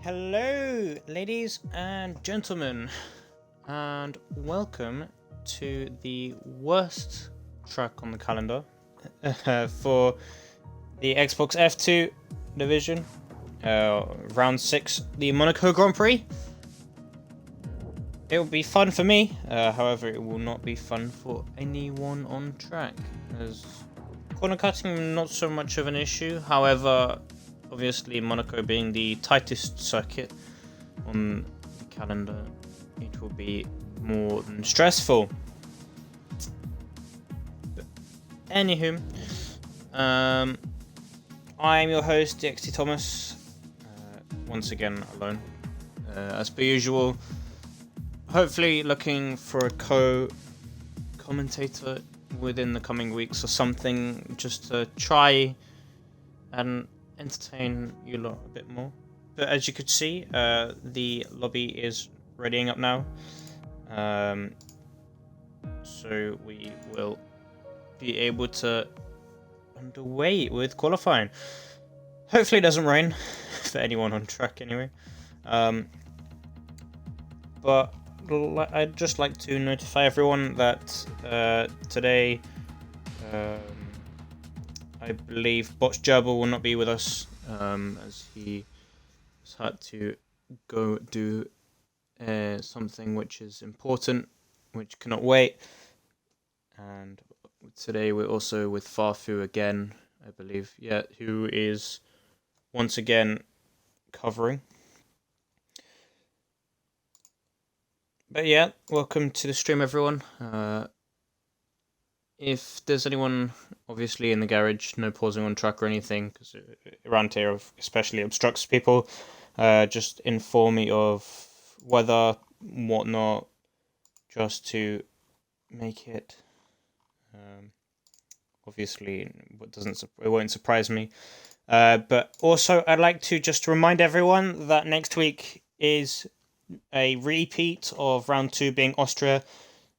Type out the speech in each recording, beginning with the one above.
Hello, ladies and gentlemen, and welcome to the worst track on the calendar for the Xbox F2 division, round 6, the Monaco Grand Prix. It will be fun for me, however it will not be fun for anyone on track, as corner cutting not so much of an issue. However, obviously Monaco being the tightest circuit on the calendar, it will be more than stressful. But anywho, I'm your host, DXT Thomas, once again alone, as per usual. Hopefully looking for a co-commentator within the coming weeks or something, just to try and entertain you lot a bit more. But as you could see, the lobby is readying up now, so we will be able to underway with qualifying. Hopefully it doesn't rain for anyone on track anyway, but I'd just like to notify everyone that today I believe Botch Gerbil will not be with us, as he has had to go do something which is important, which cannot wait. And today we're also with Farfu again, I believe, who is once again covering. But yeah, welcome to the stream, everyone. If there's anyone, obviously, in the garage, no pausing on track or anything, because around here especially obstructs people, just inform me of weather, whatnot, just to make it, obviously, it won't surprise me. But also, I'd like to just remind everyone that next week is a repeat of round 2 being Austria,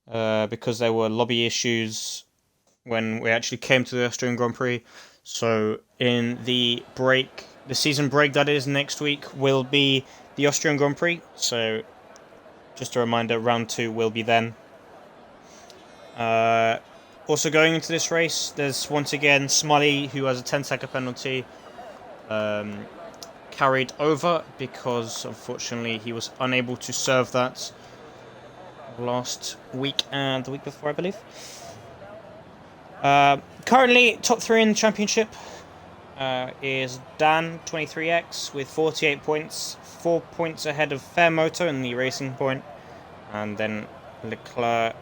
because there were lobby issues when we actually came to the Austrian Grand Prix. So in the season break that is next week, will be the Austrian Grand Prix. So just a reminder, round 2 will be then. Also going into this race, there's once again Smiley, who has a 10-second penalty, carried over because unfortunately he was unable to serve that last week and the week before, I believe. Currently top 3 in the championship is Dan 23X with 48 points, 4 points ahead of Fairmoto in the racing point, and then Leclerc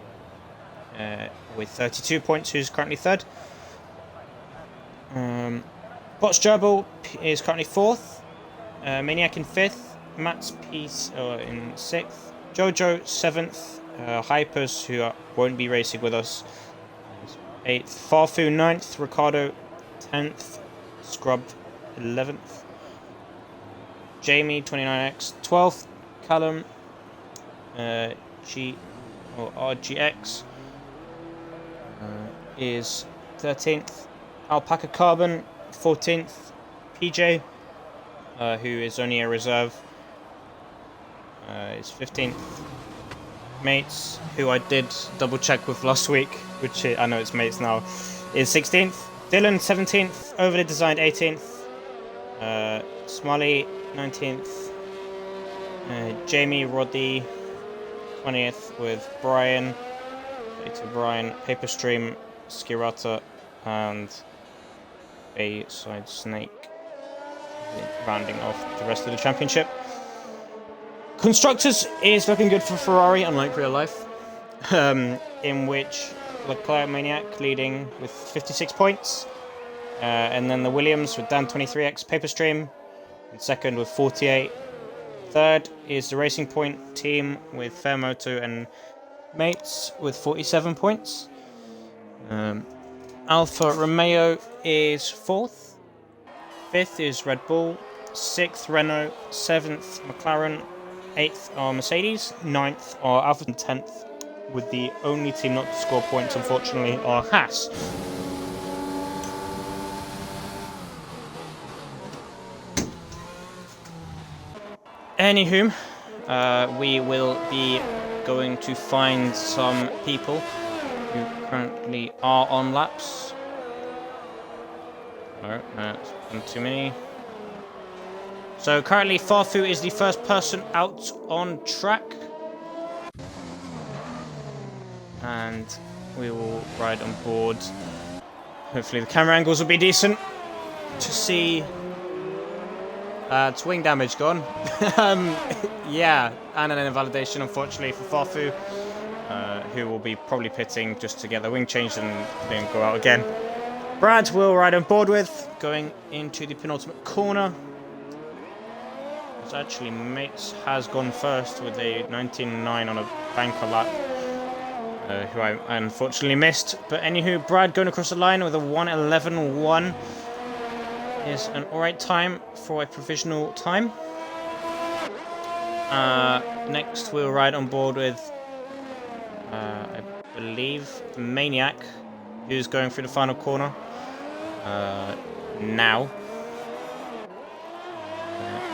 with 32 points, who's currently 3rd. Botch Gerbil is currently 4th, Maniac in 5th, Matt's Piece in 6th, Jojo 7th, Hypers, who won't be racing with us, 8th, Farfu 9th, Ricardo 10th, Scrub 11th, Jamie 29X 12th, Callum RGX is 13th, Alpaca Carbon 14th, PJ, who is only a reserve, is 15th. Mates, who I did double check with last week, which I know it's Mates now, is 16th. Dylan 17th, Overly Designed 18th, Smiley 19th, Jamie Roddy 20th with Brian, Paper Stream, Skirata, and a Side Snake, rounding off the rest of the championship. Constructors is looking good for Ferrari, unlike real life, in which Leclerc Maniac leading with 56 points, and then the Williams with Dan 23X Paperstream in 2nd with 48. 3rd is the Racing Point team with Fairmoto and Mates with 47 points. Alfa Romeo is 4th. 5th is Red Bull. 6th Renault. 7th McLaren. 8th are Mercedes, 9th are Alfa, and 10th, with the only team not to score points, unfortunately, are Haas. Anywho, we will be going to find some people who currently are on laps. Alright, that's one too many. So currently Farfu is the first person out on track. And we will ride on board. Hopefully the camera angles will be decent to see. It's wing damage gone. Yeah, and an invalidation unfortunately for Farfu, who will be probably pitting just to get the wing changed and then go out again. Brad will ride on board with, going into the penultimate corner. It's actually Mates has gone first with a 19.9 on a banker lap, who I unfortunately missed. But anywho, Brad going across the line with a 1:11.1 is an alright time for a provisional time. Next we'll ride on board with, I believe, the Maniac, who's going through the final corner now.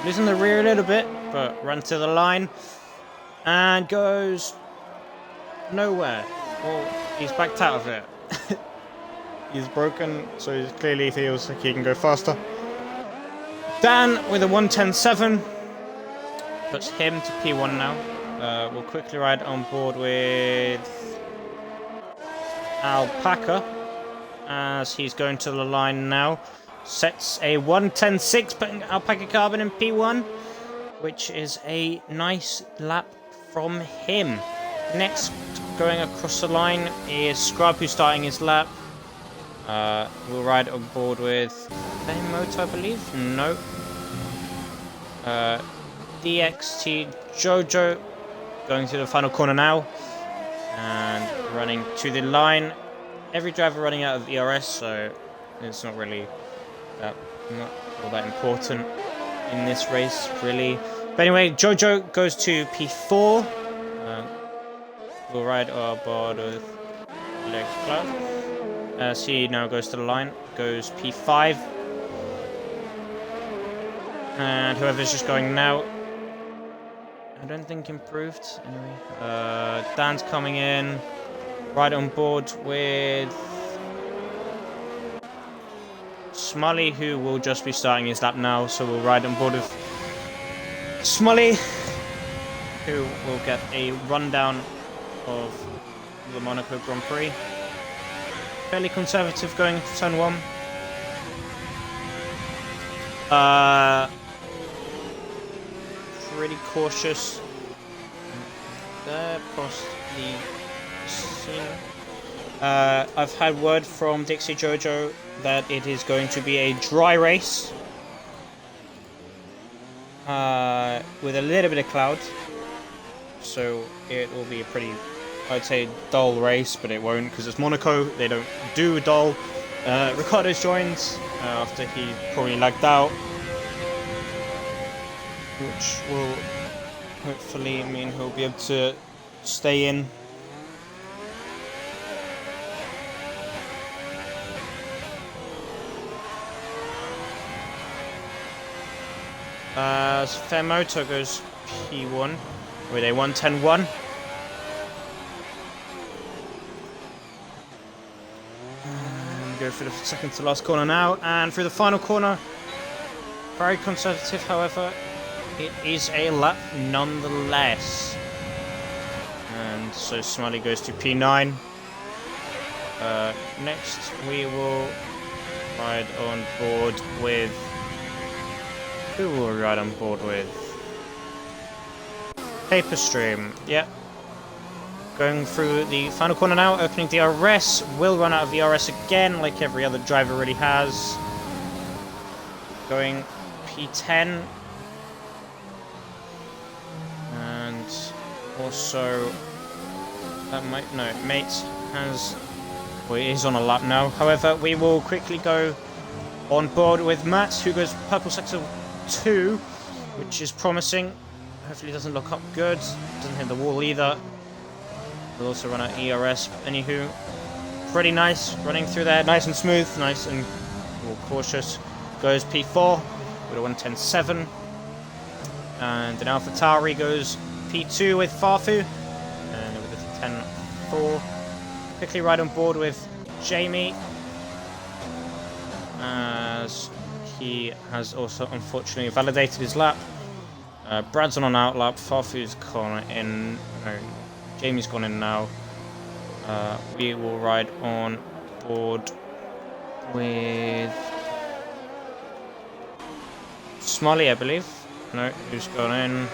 Losing the rear a little bit, but run to the line and goes nowhere. Well, he's backed out of it. He's broken, so he clearly feels like he can go faster. Dan with a 1:10.7 puts him to P1 now. We'll quickly ride on board with Alpaca as he's going to the line now. Sets a 1:10.6, putting Alpaca Carbon in P1, which is a nice lap from him. Next, going across the line is Scrub, who's starting his lap. We'll ride on board with Moto, I believe. No. DXT Jojo going to the final corner now and running to the line. Every driver running out of ERS, so it's not really not all that important in this race, really. But anyway, Jojo goes to P4. We'll ride on board with Leclerc as he now goes to the line, goes P5. And whoever's just going now, I don't think improved. Anyway, Dan's coming in, right on board with Smully, who will just be starting his lap now. So we'll ride on board with Smully, who will get a rundown of the Monaco Grand Prix. Fairly conservative going into turn 1. Pretty cautious. There, past the scene. I've had word from Dixie Jojo that it is going to be a dry race. With a little bit of cloud. So it will be a pretty, I'd say, dull race, but it won't because it's Monaco. They don't do dull. Ricardo's joined after he probably lagged out, which will hopefully mean he'll be able to stay in. Fairmoto goes P1 with a 1:10.1. Go for the second to last corner now, and through the final corner. Very conservative, however, it is a lap nonetheless. And so Smiley goes to P9. Next, we will ride on board with. Who will we ride on board with? Paperstream. Yep. Going through the final corner now, opening DRS, will run out of DRS again, like every other driver really has. Going P10. And also, that might, no, Mates has, well, he is on a lap now. However, we will quickly go on board with Matt, who goes purple sector 2, which is promising. Hopefully doesn't look up good, doesn't hit the wall either. We'll also run out ERS. Anywho, pretty nice running through there, nice and smooth, nice and cautious. Goes P4 with a 1:10.7. And then AlphaTauri goes P2 with Farfu. And with a 10-4. Quickly ride on board with Jamie. As he has also unfortunately validated his lap. Brad's on an out lap. Farfu's gone in. No, Jamie's gone in now. We will ride on board with Smiley, I believe. No, who's gone in?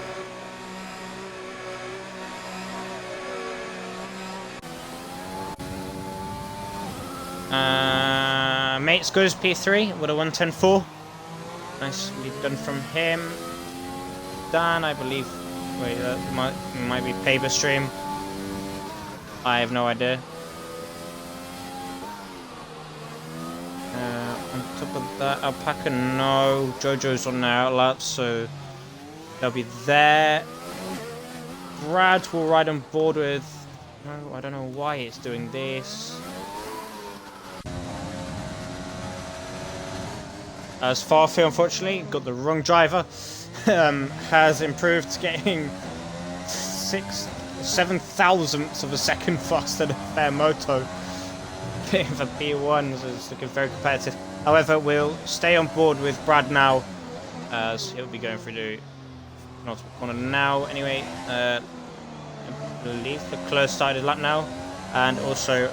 Mates goes P3 with a 110.4. Nicely done from him. Dan, I believe. Wait, that might be paper stream. I have no idea. On top of that, Alpaca, no. Jojo's on the outlap, so they'll be there. Brad will ride on board with. No, I don't know why it's doing this. As Farfield, unfortunately, got the wrong driver. Has improved, getting 7 thousandths of a second faster than Fair Moto. Bit of a P1, so it's looking very competitive. However, we'll stay on board with Brad now, as he'll be going through the multiple corner now. Anyway, I believe Leclerc started his lap now, and also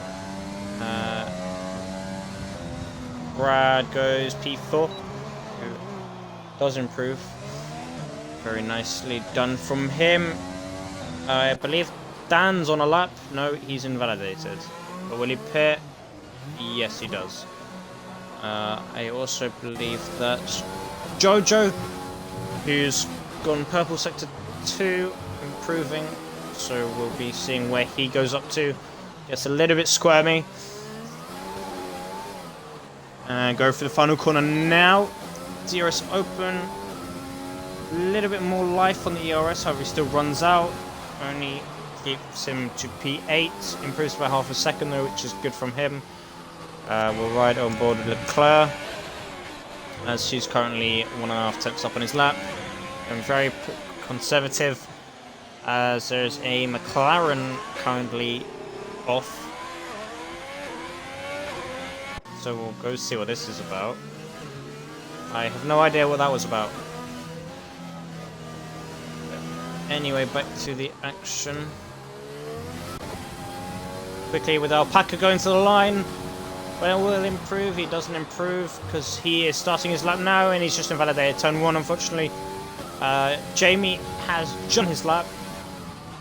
Brad goes P4, who does improve. Very nicely done from him. I believe Dan's on a lap. No, he's invalidated. But will he pit? Yes, he does. I also believe that Jojo, who's gone purple sector 2, improving. So we'll be seeing where he goes up to. Gets a little bit squirmy. And go for the final corner now. DRS open. A little bit more life on the ERS, however he still runs out. Only keeps him to P8. Improves by half a second though, which is good from him. We'll ride on board with Leclerc, as she's currently 1.5 tenths up on his lap. And very conservative, as there's a McLaren currently off. So we'll go see what this is about. I have no idea what that was about. Anyway, back to the action. Quickly with Alpaca going to the line. Well, will improve. He doesn't improve because he is starting his lap now and he's just invalidated turn 1, unfortunately. Jamie has done his lap.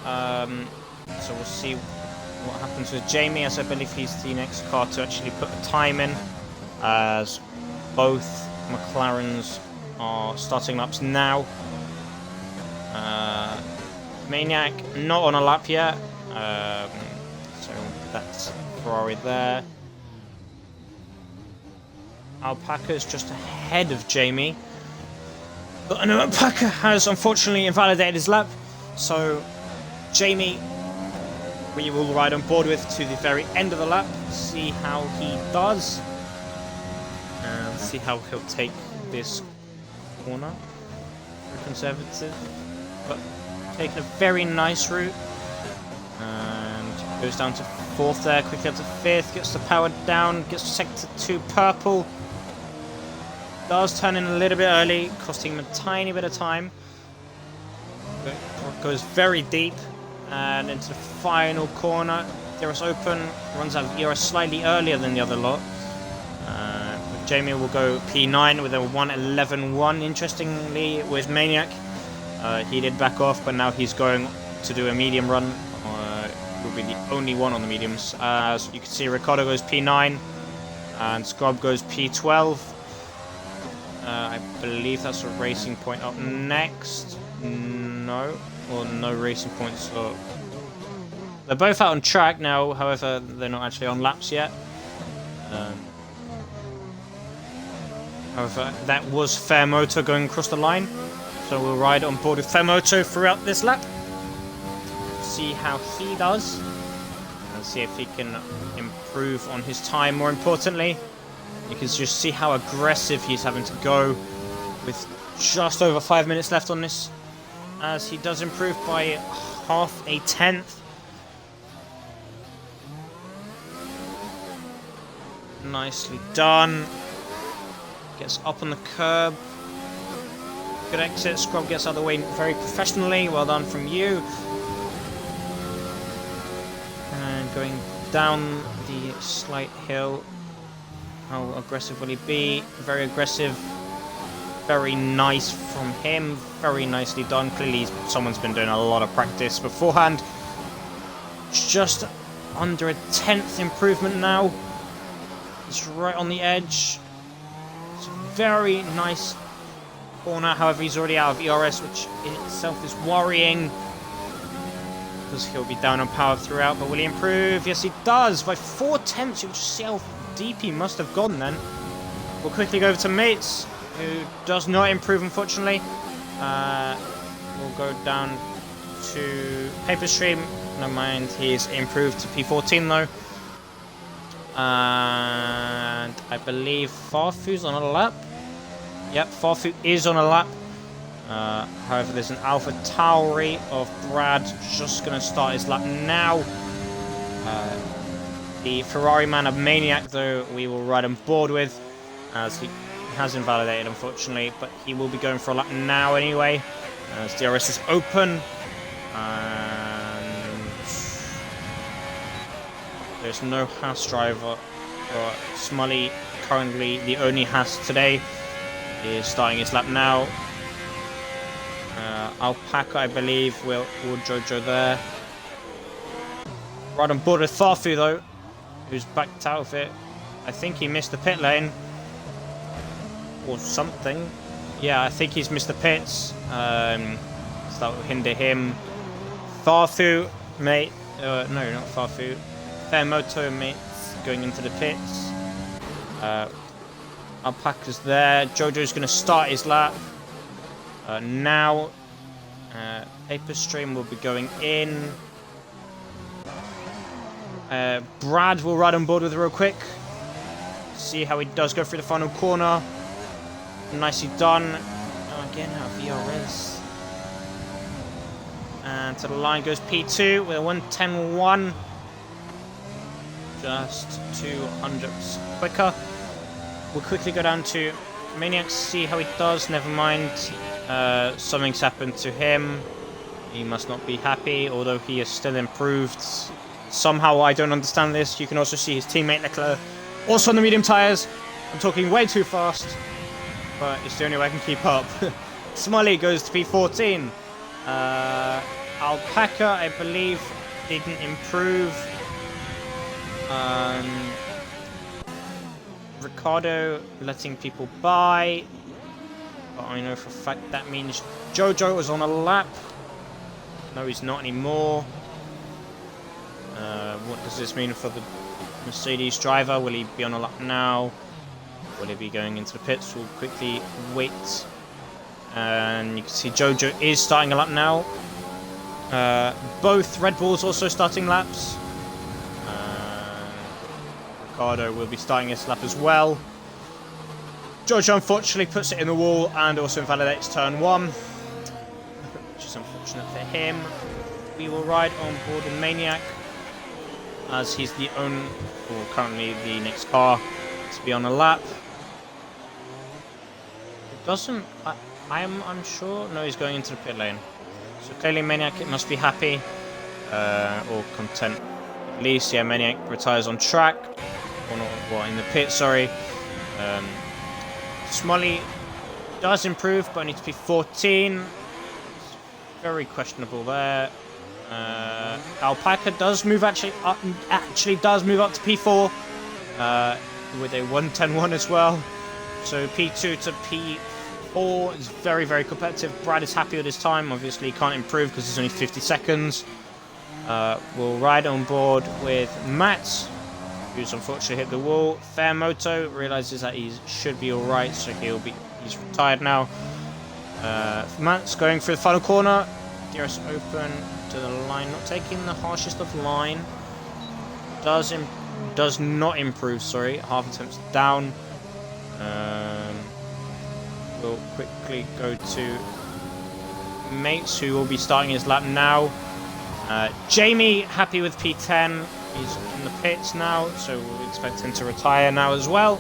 So we'll see what happens with Jamie, as I believe he's the next car to actually put a time in, as both McLarens are starting laps now. Maniac not on a lap yet, so that's Ferrari there. Alpaca's just ahead of Jamie, but I know Alpaca has unfortunately invalidated his lap, so Jamie we will ride on board with to the very end of the lap, see how he does, and see how he'll take this corner. Very conservative, but taking a very nice route, and goes down to 4th there, quickly up to 5th, gets the power down, gets to sector 2 purple, does turn in a little bit early, costing him a tiny bit of time, but goes very deep, and into the final corner. DRS open, runs out of ERS slightly earlier than the other lot. Jamie will go P9 with a 1:11.1. Interestingly, with Maniac, he did back off, but now he's going to do a medium run. Will be the only one on the mediums. As you can see, Ricardo goes P9, and Scrub goes P12. I believe that's a racing point up next. No. Or no racing points. So they're both out on track now, however they're not actually on laps yet. However, that was Fair Moto going across the line, so we'll ride on board with Fair Moto throughout this lap, see how he does, and see if he can improve on his time. More importantly, you can just see how aggressive he's having to go with just over 5 minutes left on this as he does improve by half a tenth. Nicely done. Gets up on the curb. Good exit. Scrub gets out of the way very professionally. Well done from you. And going down the slight hill. How aggressive will he be? Very aggressive. Very nice from him. Very nicely done. Clearly someone's been doing a lot of practice beforehand. Just under a tenth improvement now. It's right on the edge. It's a very nice corner. However, he's already out of ERS, which in itself is worrying, because he'll be down on power throughout. But will he improve? Yes, he does. By 4 tenths. You'll just see how deep he must have gone then. We'll quickly go over to Mates, who does not improve, unfortunately. We'll go down to Paperstream. No mind, he's improved to P14 though. And I believe Farfu's on a lap. Yep, Farfu is on a lap. However, there's an Alpha Tauri of Brad just going to start his lap now. The Ferrari man of Maniac, though, we will ride on board with, as he has invalidated, unfortunately, but he will be going for a lap now anyway, as DRS is open. And there's no Haas driver, but Smully, currently the only Haas today, is starting his lap now. Alpaca, I believe, will Jojo there. Right on board with Farfu, though, who's backed out of it. I think he missed the pit lane. Or something. Yeah, I think he's missed the pits. So that will hinder him. Farfu, mate. No, not Farfu. Fairmoto, mate, going into the pits. Alpaca's there. Jojo's going to start his lap. Now, Paperstream will be going in. Brad will ride on board with it real quick. See how he does go through the final corner. Nicely done. Oh, again, out of VRS. And to the line goes P2 with a 1:10.1. Just 200s quicker. We'll quickly go down to Maniac, see how he does. Never mind. Something's happened to him. He must not be happy, although he has still improved. Somehow I don't understand this. You can also see his teammate Leclerc also on the medium tyres. I'm talking way too fast, but it's the only way I can keep up. Smully goes to P14. Alpaca, I believe, didn't improve. Ricardo letting people by. But I know for a fact that means Jojo was on a lap. No, he's not anymore. What does this mean for the Mercedes driver? Will he be on a lap now? Will he be going into the pits? We'll quickly wait. And you can see Jojo is starting a lap now. Both Red Bulls also starting laps. Ricardo will be starting his lap as well. Jojo unfortunately puts it in the wall and also invalidates turn 1, which is unfortunate for him. We will ride on board the Maniac, as he's the only, or currently the next car to be on a lap. It doesn't, I am unsure. No, he's going into the pit lane. So clearly Maniac must be happy, or content. At least, yeah, Maniac retires on track, or not, well, in the pit, sorry. Smully does improve, but needs to be 14. Very questionable there. Alpaca does move actually does move up to P4 with a 1:10.1 as well. So P2 to P4 is very, very competitive. Brad is happy with his time. Obviously, he can't improve because it's only 50 seconds. We'll ride on board with Matt, who's unfortunately hit the wall. Fairmoto realizes that he should be all right, so he's retired now. Matt's going through the final corner. DRS open to the line, not taking the harshest of line. Does not improve. Sorry, half attempts down. We'll quickly go to Mates, who will be starting his lap now. Jamie, happy with P10. He's in the pits now, so we'll expect him to retire now as well.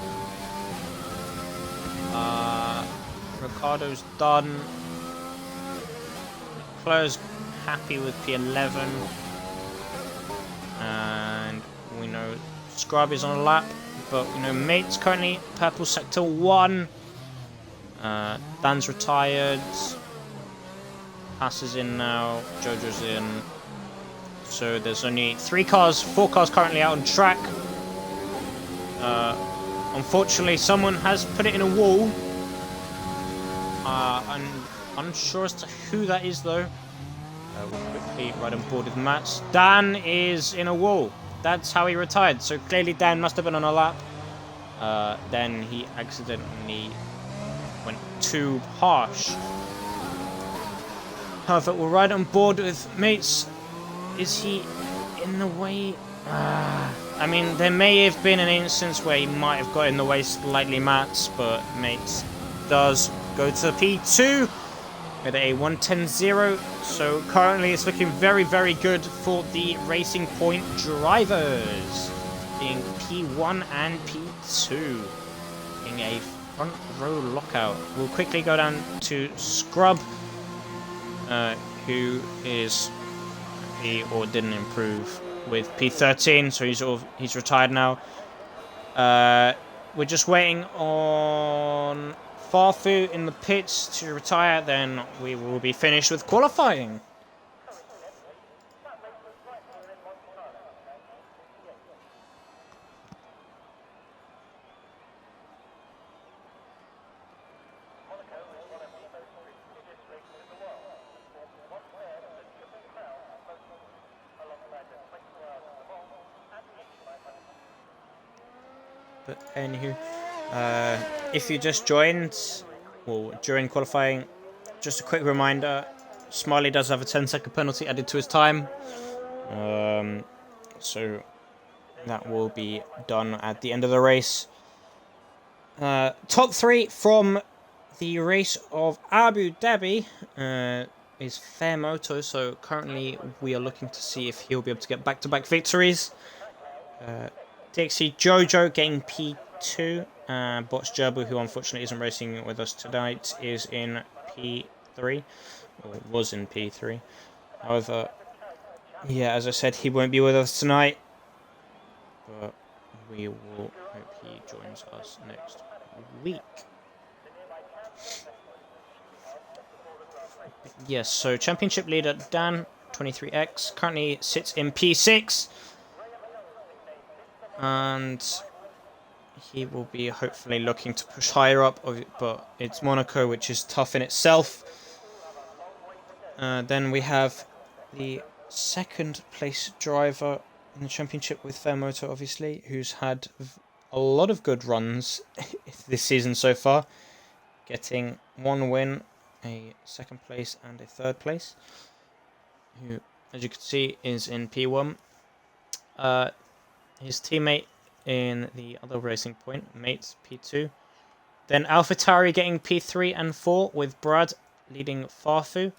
Ricardo's done. Leclerc's happy with P11. And we know Scrub is on a lap, but we know Mates currently purple sector 1. Dan's retired. Pass is in now. Jojo's in. So there's only 4 cars currently out on track. Unfortunately, someone has put it in a wall. I'm unsure as to who that is, though. We'll quickly ride on board with Mats. Dan is in a wall. That's how he retired. So clearly Dan must have been on a lap. Then he accidentally went too harsh. However, we'll ride on board with Mates. Is he in the way? I mean, there may have been an instance where he might have got in the way slightly, Mats, but Mates does go to P2 with a 1:10.0. So currently it's looking very, very good for the Racing Point drivers, being P1 and P2, being a front row lockout. We'll quickly go down to Scrub, who is happy or didn't improve with P13, so he's retired now. We're just waiting on Farfu in the pits to retire, then we will be finished with qualifying. But anywho, if you just joined, well, during qualifying, just a quick reminder, Smiley does have a 10-second penalty added to his time. So that will be done at the end of the race. Top 3 from the race of Abu Dhabi is Fair Moto, so currently we are looking to see if he'll be able to get back-to-back victories. Dixie Jojo getting P2. Bots Gerbil, who unfortunately isn't racing with us tonight, is in P3. Or was in P3. However, yeah, as I said, he won't be with us tonight. But we will hope he joins us next week. Yes, so championship leader Dan, 23X, currently sits in P6. And he will be hopefully looking to push higher up, but it's Monaco, which is tough in itself. Then we have the second place driver in the championship with Fair Moto, obviously, who's had a lot of good runs this season so far, getting 1 win, a 2nd place and a 3rd place, who, as you can see, is in P1. His teammate in the other Racing Point, Mates, P2. Then AlphaTauri getting P3 and 4 with Brad leading Farfu.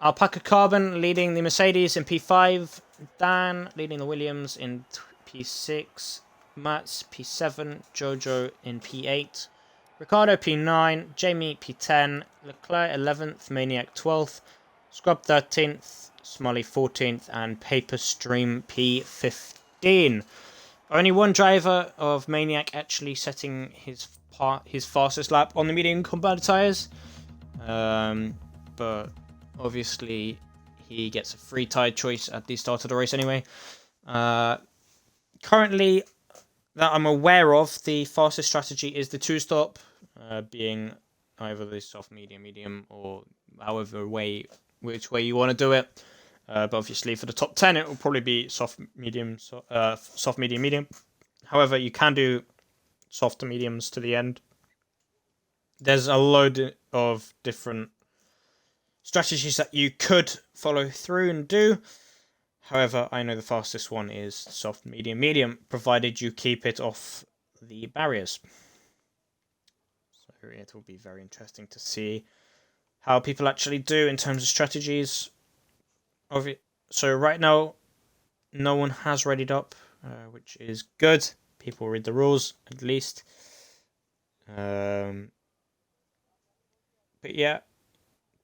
Alpaca Carbon leading the Mercedes in P5. Dan leading the Williams in P6. Mats P7. Jojo in P8. Ricardo P9. Jamie P10. Leclerc 11th. Maniac 12th. Scrub 13th. Smiley 14th. And Paperstream P15. Only one driver of Maniac actually setting his fastest lap on the medium compound tyres. But obviously he gets a free tyre choice at the start of the race anyway. Currently, that I'm aware of, the fastest strategy is the 2-stop, being either the soft, medium, or which way you want to do it. But obviously for the top 10 it will probably be soft, medium. However, you can do soft to mediums to the end. There's a load of different strategies that you could follow through and do. However, I know the fastest one is soft, medium, provided you keep it off the barriers. So it will be very interesting to see how people actually do in terms of strategies. So right now, no one has readied up, which is good. People read the rules at least. But yeah,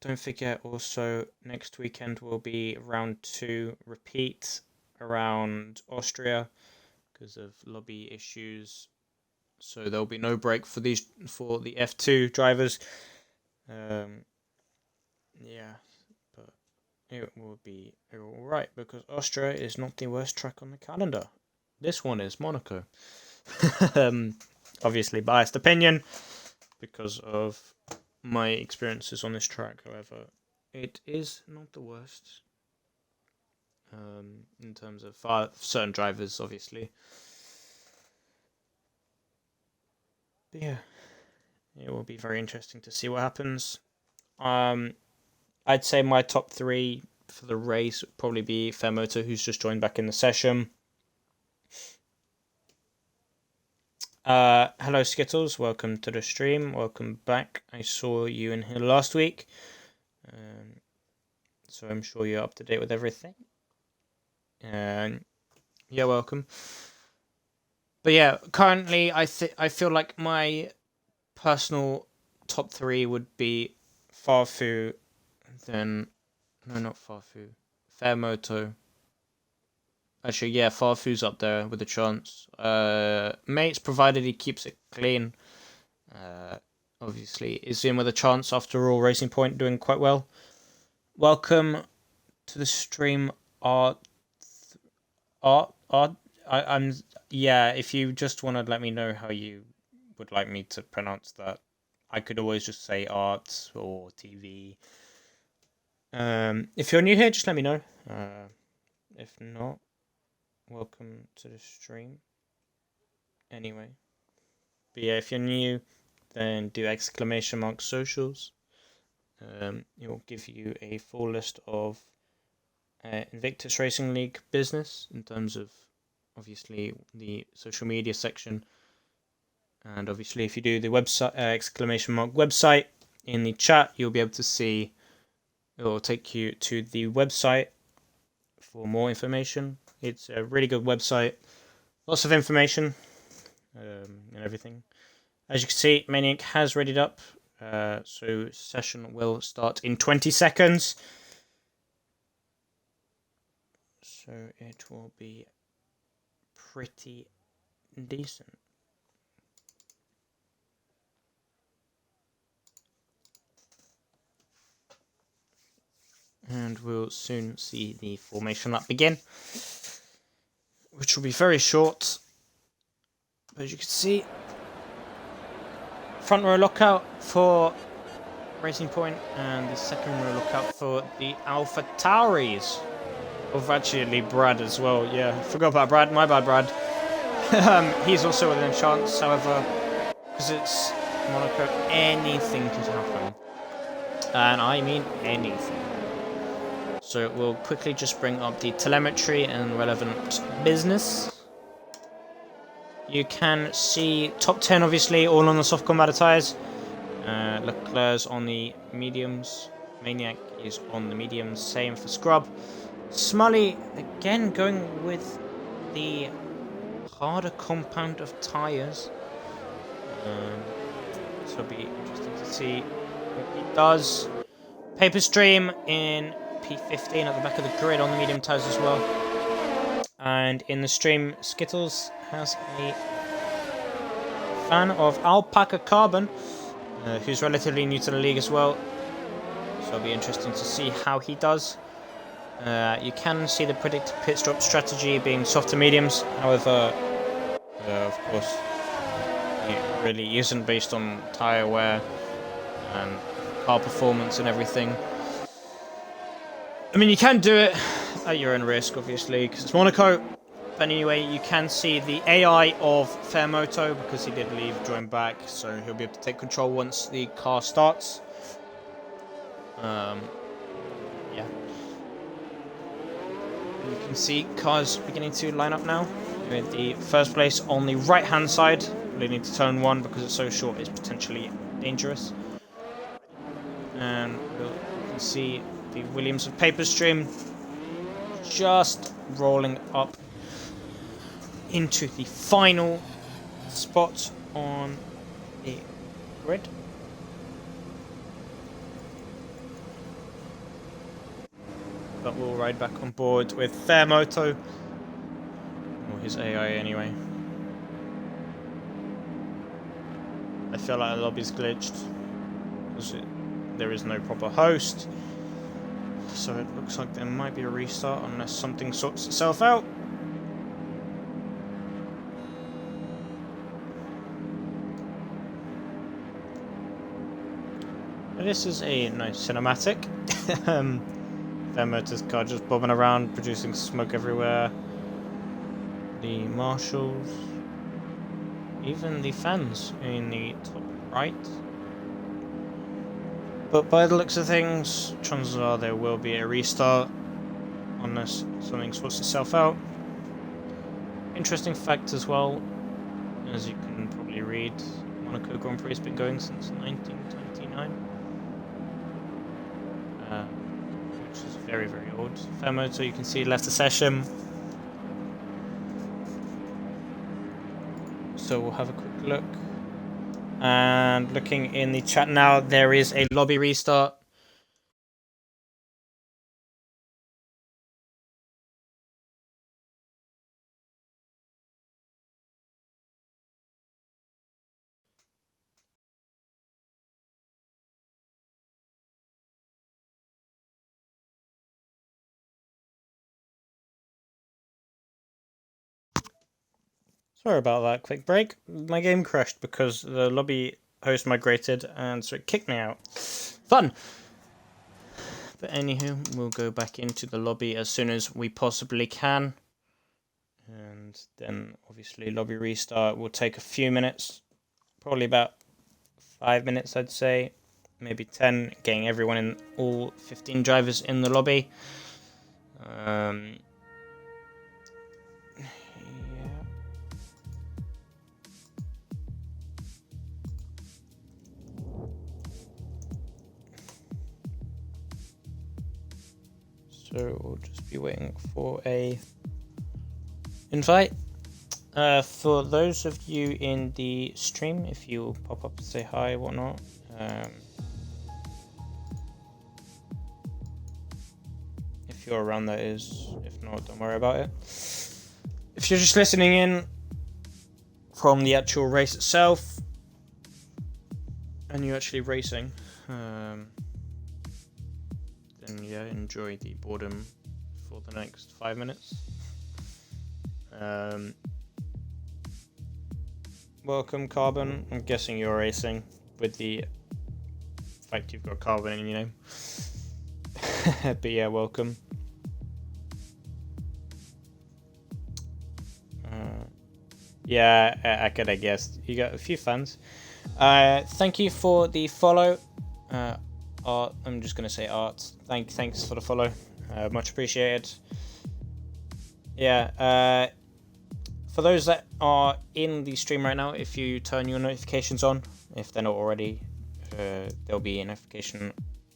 don't forget also next weekend will be round 2 repeat around Austria because of lobby issues. So there'll be no break for the F2 drivers. Yeah, but it will be alright because Austria is not the worst track on the calendar. This one is Monaco. Obviously biased opinion because of my experiences on this track. However, it is not the worst in terms of certain drivers, obviously. But yeah, it will be very interesting to see what happens. I'd say my top 3 for the race would probably be Fairmotor, who's just joined back in the session. Hello Skittles, welcome to the stream, welcome back. I saw you in here last week, so I'm sure you're up to date with everything. And yeah, welcome. But yeah, currently I feel like my personal top 3 would be Farfu, then no, not Farfu, Fairmoto. Actually, yeah, Farfu's up there with a chance. Mates, provided he keeps it clean. Obviously, is in with a chance after all. Racing Point doing quite well. Welcome to the stream, Art. I'm yeah. If you just want to let me know how you would like me to pronounce that, I could always just say Art or TV. If you're new here, just let me know. If not, welcome to the stream. Anyway, but yeah, if you're new, then do !! socials. It will give you a full list of Invictus Racing League business in terms of obviously the social media section, and obviously if you do the website ! Website in the chat, you'll be able to see. It will take you to the website for more information. It's a really good website, lots of information and everything. As you can see, Maniac has readied up, so session will start in 20 seconds. So it will be pretty decent. And we'll soon see the formation lap begin, which will be very short. But as you can see, front row lockout for Racing Point, and the second row lookout for the Alpha Tauris. Of actually Brad as well. Yeah, forgot about Brad. My bad, Brad. He's also within a chance. However, because it's Monaco, anything could happen, and I mean anything. So we'll quickly just bring up the telemetry and relevant business. You can see top 10, obviously, all on the soft combat tyres. Leclerc's on the mediums. Maniac is on the mediums. Same for Scrub. Smully, again, going with the harder compound of tyres. So it'll be interesting to see what he does. Paper Stream in P15 at the back of the grid on the medium tyres as well. And in the stream, Skittles has a fan of Alpaca Carbon, who's relatively new to the league as well. So it'll be interesting to see how he does. You can see the predicted pit stop strategy being soft to mediums. However, of course, it really isn't based on tyre wear and car performance and everything. I mean, you can do it at your own risk, obviously, because it's Monaco. But anyway, you can see the AI of Fairmoto, because he did leave, join back, so he'll be able to take control once the car starts. Yeah. You can see cars beginning to line up now, with the first place on the right-hand side, leading to turn 1 because it's so short, it's potentially dangerous. and you can see the Williams of Paper Stream just rolling up into the final spot on the grid. But we'll ride back on board with Fairmoto, or his AI anyway. I feel like the lobby's glitched because there is no proper host, so it looks like there might be a restart unless something sorts itself out. This is a nice cinematic. Fairmoto's car just bobbing around, producing smoke everywhere. The marshals, even the fans in the top right. But by the looks of things, chances are there will be a restart unless something sorts itself out. Interesting fact as well, as you can probably read, Monaco Grand Prix has been going since 1929. Which is very, very old. Fairmoto, you can see, left the session. So we'll have a quick look. And looking in the chat now, there is a lobby restart. Sorry about that quick break. My game crashed because the lobby host migrated and so it kicked me out. Fun! But anywho, we'll go back into the lobby as soon as we possibly can. And then obviously lobby restart will take a few minutes. Probably about 5 minutes I'd say. Maybe 10, getting everyone in, all 15 drivers in the lobby. So we'll just be waiting for a invite. For those of you in the stream, if you pop up and say hi, whatnot. If you're around, that is. If not, don't worry about it. If you're just listening in from the actual race itself, and you're actually racing, then yeah, enjoy the boredom for the next 5 minutes. Welcome, Carbon. I'm guessing you're racing with the fact you've got Carbon in your name. But yeah, welcome. Yeah, I could have guessed. You got a few fans. Thank you for the follow. Art, I'm just gonna say Art. Thanks for the follow. Much appreciated. Yeah. For those that are in the stream right now, if you turn your notifications on, if they're not already, there'll be a notification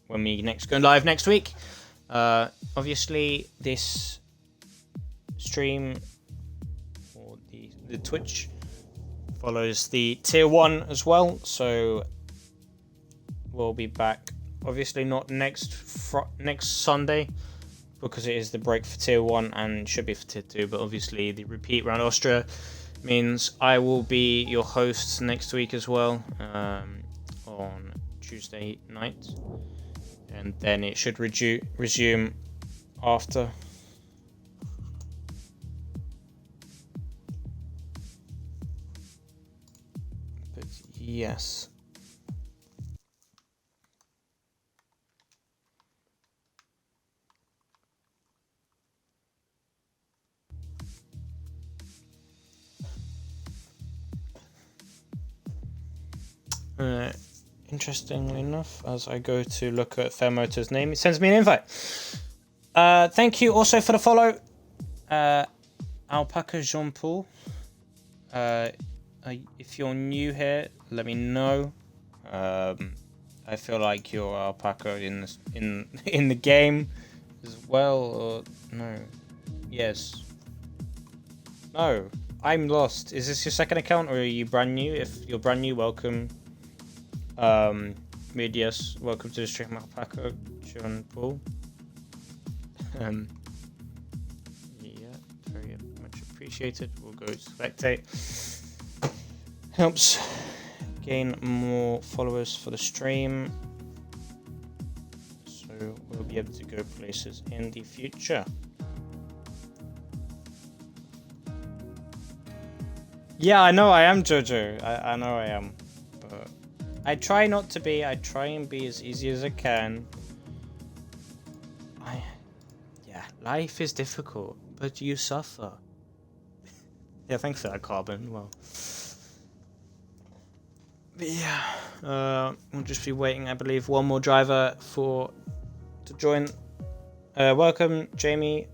when we next go live next week. Obviously, this stream or the Twitch follows the tier 1 as well, so we'll be back. Obviously, not next Sunday, because it is the break for tier 1 and should be for tier 2, but obviously the repeat round Austria means I will be your host next week as well, on Tuesday night, and then it should resume after. But yes. Interestingly enough, as I go to look at Fairmoto's name, it sends me an invite. Thank you also for the follow, Alpaca Jean-Paul. If you're new here, let me know. I I feel like you're alpaca in this, in the game as well, or no? Yes. No. I'm lost. Is this your second account, or are you brand new? If you're brand new, welcome. Yes, welcome to the stream, alpaca, John Paul. Yeah, very much appreciated. We'll go spectate. Helps gain more followers for the stream, so we'll be able to go places in the future. Yeah, I know I am, Jojo. I know I am, but I try not to be. I try and be as easy as I can. Yeah, life is difficult, but you suffer. Yeah, thanks for that, Carbon. Well, but yeah, we'll just be waiting, I believe, one more driver to join. Welcome, Jamie,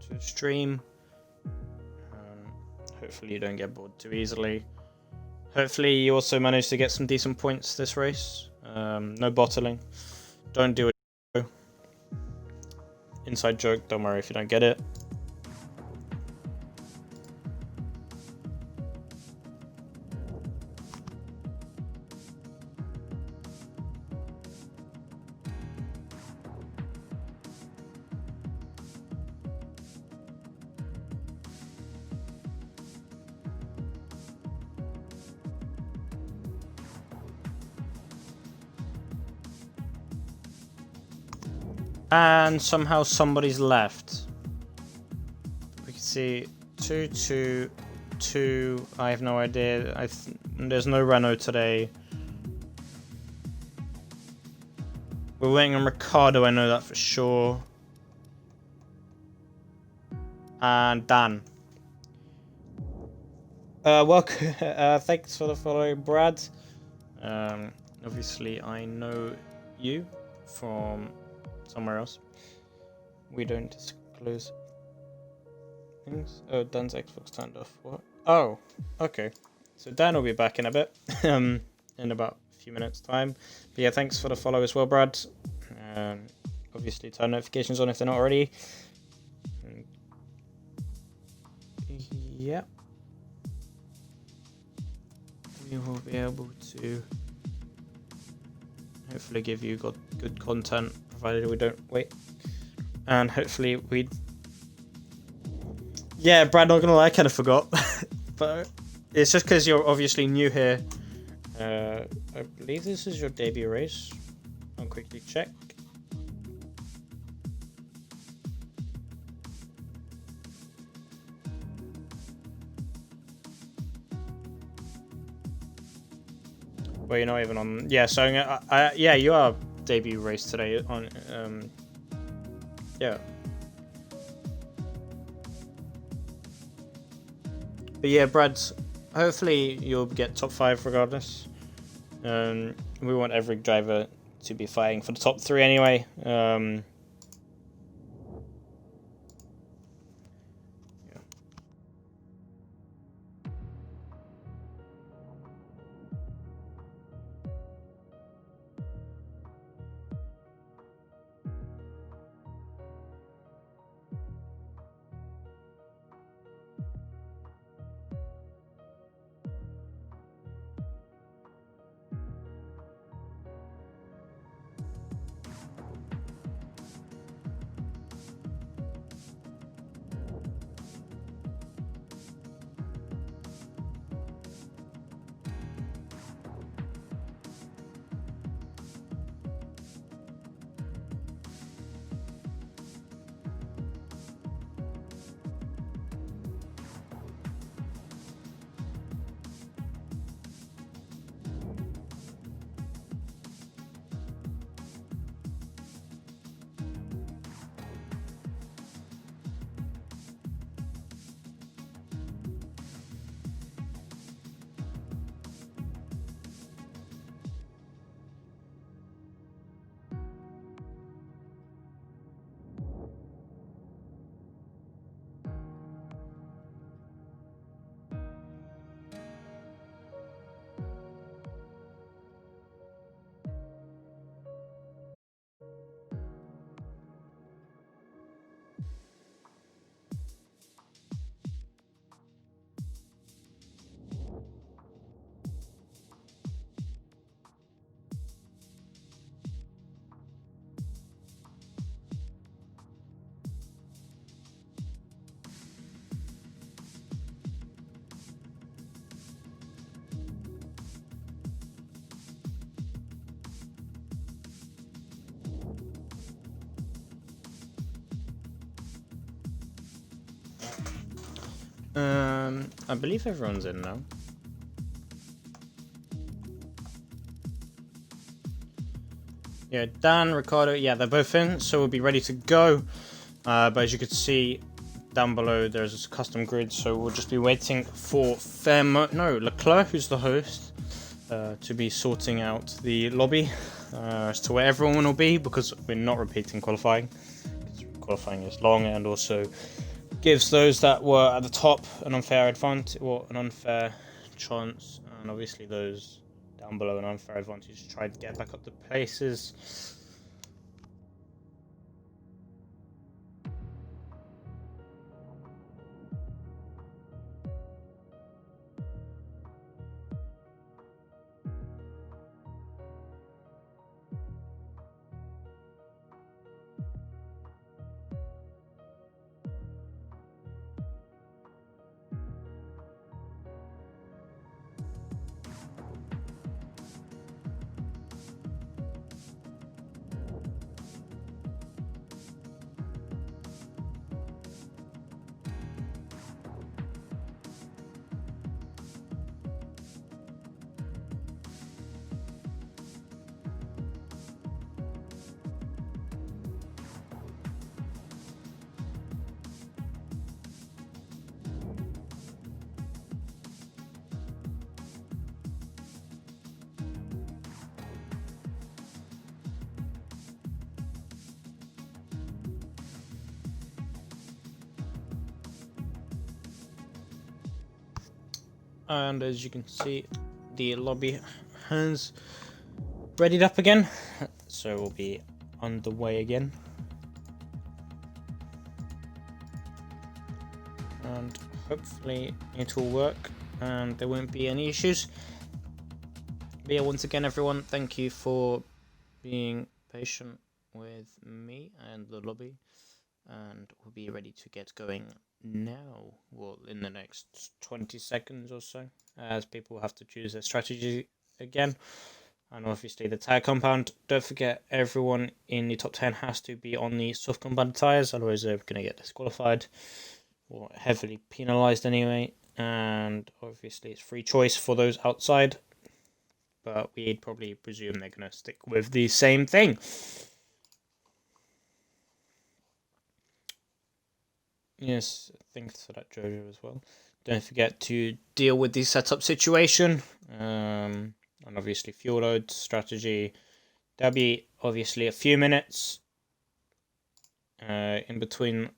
to the stream. Hopefully you don't get bored too easily. Hopefully you also manage to get some decent points this race. No bottling. Don't do it. Inside joke, don't worry if you don't get it. And somehow somebody's left. We can see 2, 2, 2. I have no idea. There's no Renault today. We're waiting on Ricardo, I know that for sure. And Dan. Welcome. Thanks for the follow, Brad. Obviously, I know you from somewhere else. We don't disclose things. Oh, Dan's Xbox turned off. What? Oh, okay. So Dan will be back in a bit, in about a few minutes' time. But yeah, thanks for the follow as well, Brad. Obviously, turn notifications on if they're not already. Yeah. We will be able to hopefully give you good content, provided we don't wait. And hopefully we... Yeah, Brad, not gonna lie, I kind of forgot. But it's just because you're obviously new here. I believe this is your debut race. I'll quickly check. Well, you're not even on... Yeah, so yeah, you are debut race today on... yeah. But yeah, Brad, hopefully you'll get top 5 regardless. We want every driver to be fighting for the top 3 anyway. I believe everyone's in now. Yeah, Dan, Ricardo, yeah, they're both in, so we'll be ready to go. But as you can see down below, there's a custom grid, so we'll just be waiting for Leclerc, who's the host, to be sorting out the lobby as to where everyone will be, because we're not repeating qualifying. Qualifying is long and also gives those that were at the top an unfair advantage, or an unfair chance, and obviously those down below an unfair advantage to try to get back up to places. And as you can see, the lobby has readied up again, so we'll be underway again. And hopefully it will work and there won't be any issues. But yeah, once again everyone, thank you for being patient with me and the lobby, and we'll be ready to get going now, well, in the next 20 seconds or so, as people have to choose their strategy again. And obviously the tyre compound, don't forget everyone in the top 10 has to be on the soft compound tyres, otherwise they're going to get disqualified or heavily penalised anyway. And obviously it's free choice for those outside, but we'd probably presume they're going to stick with the same thing. Yes, thanks for that, Jojo, as well. Don't forget to deal with the setup situation, and obviously fuel load strategy. There'll be obviously a few minutes in between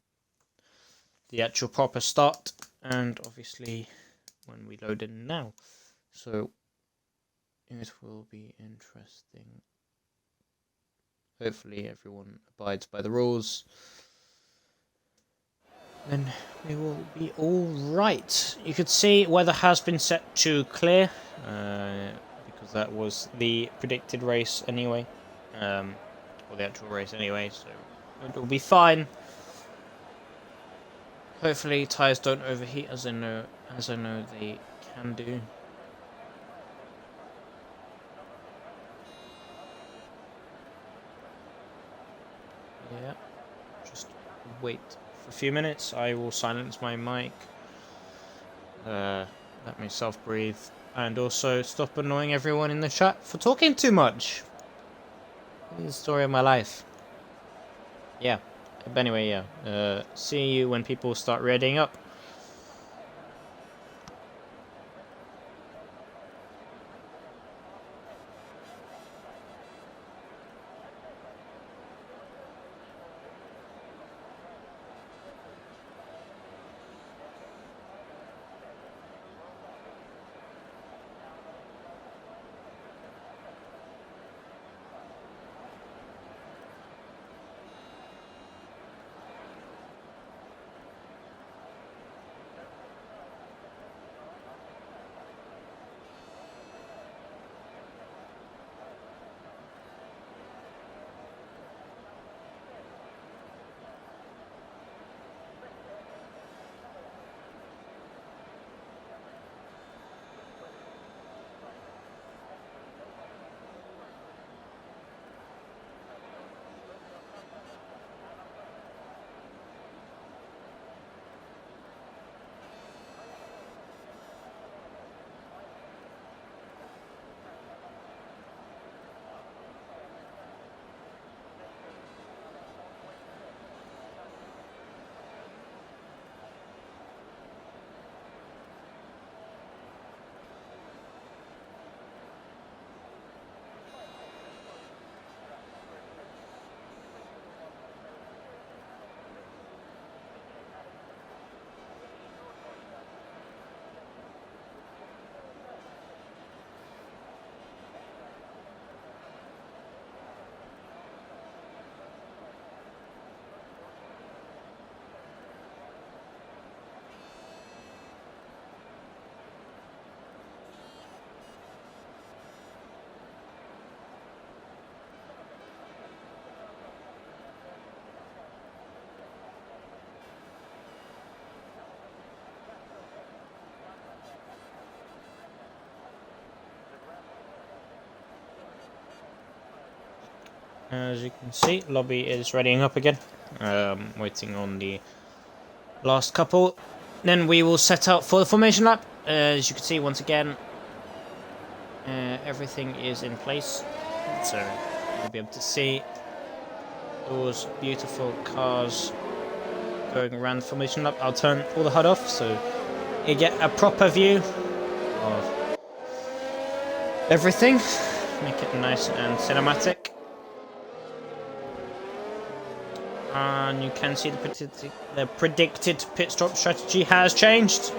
the actual proper start and obviously when we load in now. So it will be interesting. Hopefully everyone abides by the rules. Then we will be all right. You could see weather has been set to clear, because that was the predicted race anyway, or the actual race anyway, so it will be fine. Hopefully tyres don't overheat, as I know they can do. Yeah, just wait for a few minutes. I will silence my mic, let myself breathe, and also stop annoying everyone in the chat for talking too much. This is the story of my life. Yeah, but anyway, yeah, see you when people start readying up. As you can see, lobby is readying up again. Waiting on the last couple. Then we will set out for the formation lap. As you can see, once again, everything is in place. So you'll be able to see those beautiful cars going around the formation lap. I'll turn all the HUD off so you get a proper view of everything. Make it nice and cinematic. And you can see the predicted pit stop strategy has changed.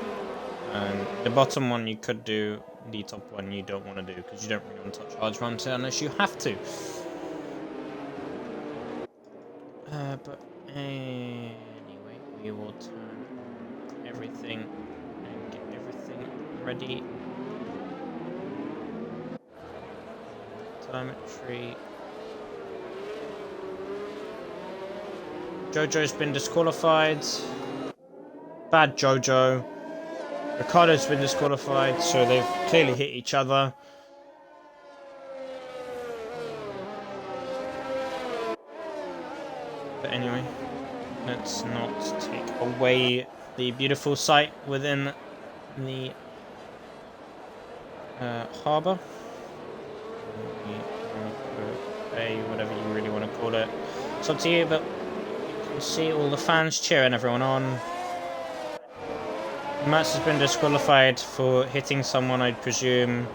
The bottom one you could do, the top one you don't want to do because you don't really want to touch hard runs unless you have to. But anyway, we will turn on everything and get everything ready. Telemetry. Jojo's been disqualified. Bad Jojo. Ricardo's been disqualified, so they've clearly hit each other. But anyway, let's not take away the beautiful sight within the harbour. Bay, whatever you really want to call it. It's up to you, but you can see all the fans cheering everyone on. Mats has been disqualified for hitting someone, I'd presume.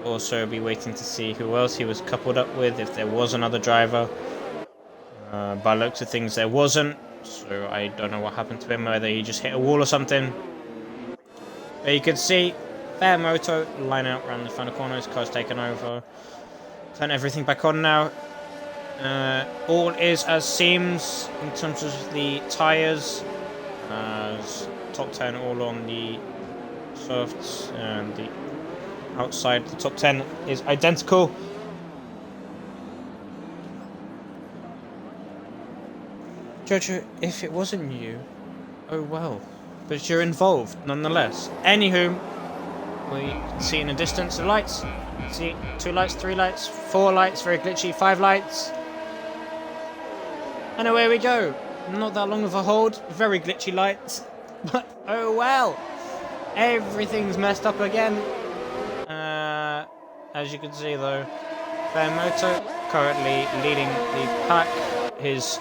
Also be waiting to see who else he was coupled up with, if there was another driver. By looks of things there wasn't, so I don't know what happened to him, whether he just hit a wall or something. But you can see Fair Moto line out around the final corner, his car's taken over. Turn everything back on now. All is as seems in terms of the tyres. As top 10 all on the softs, and the outside the top 10 is identical. Jojo, if it wasn't you, oh well, but you're involved nonetheless. Anywho, we can see in the distance the lights. See 2 lights, 3 lights, 4 lights, very glitchy, 5 lights, and away we go. Not that long of a hold, very glitchy lights, but oh well, everything's messed up again. As you can see though, Fairmoto currently leading the pack. His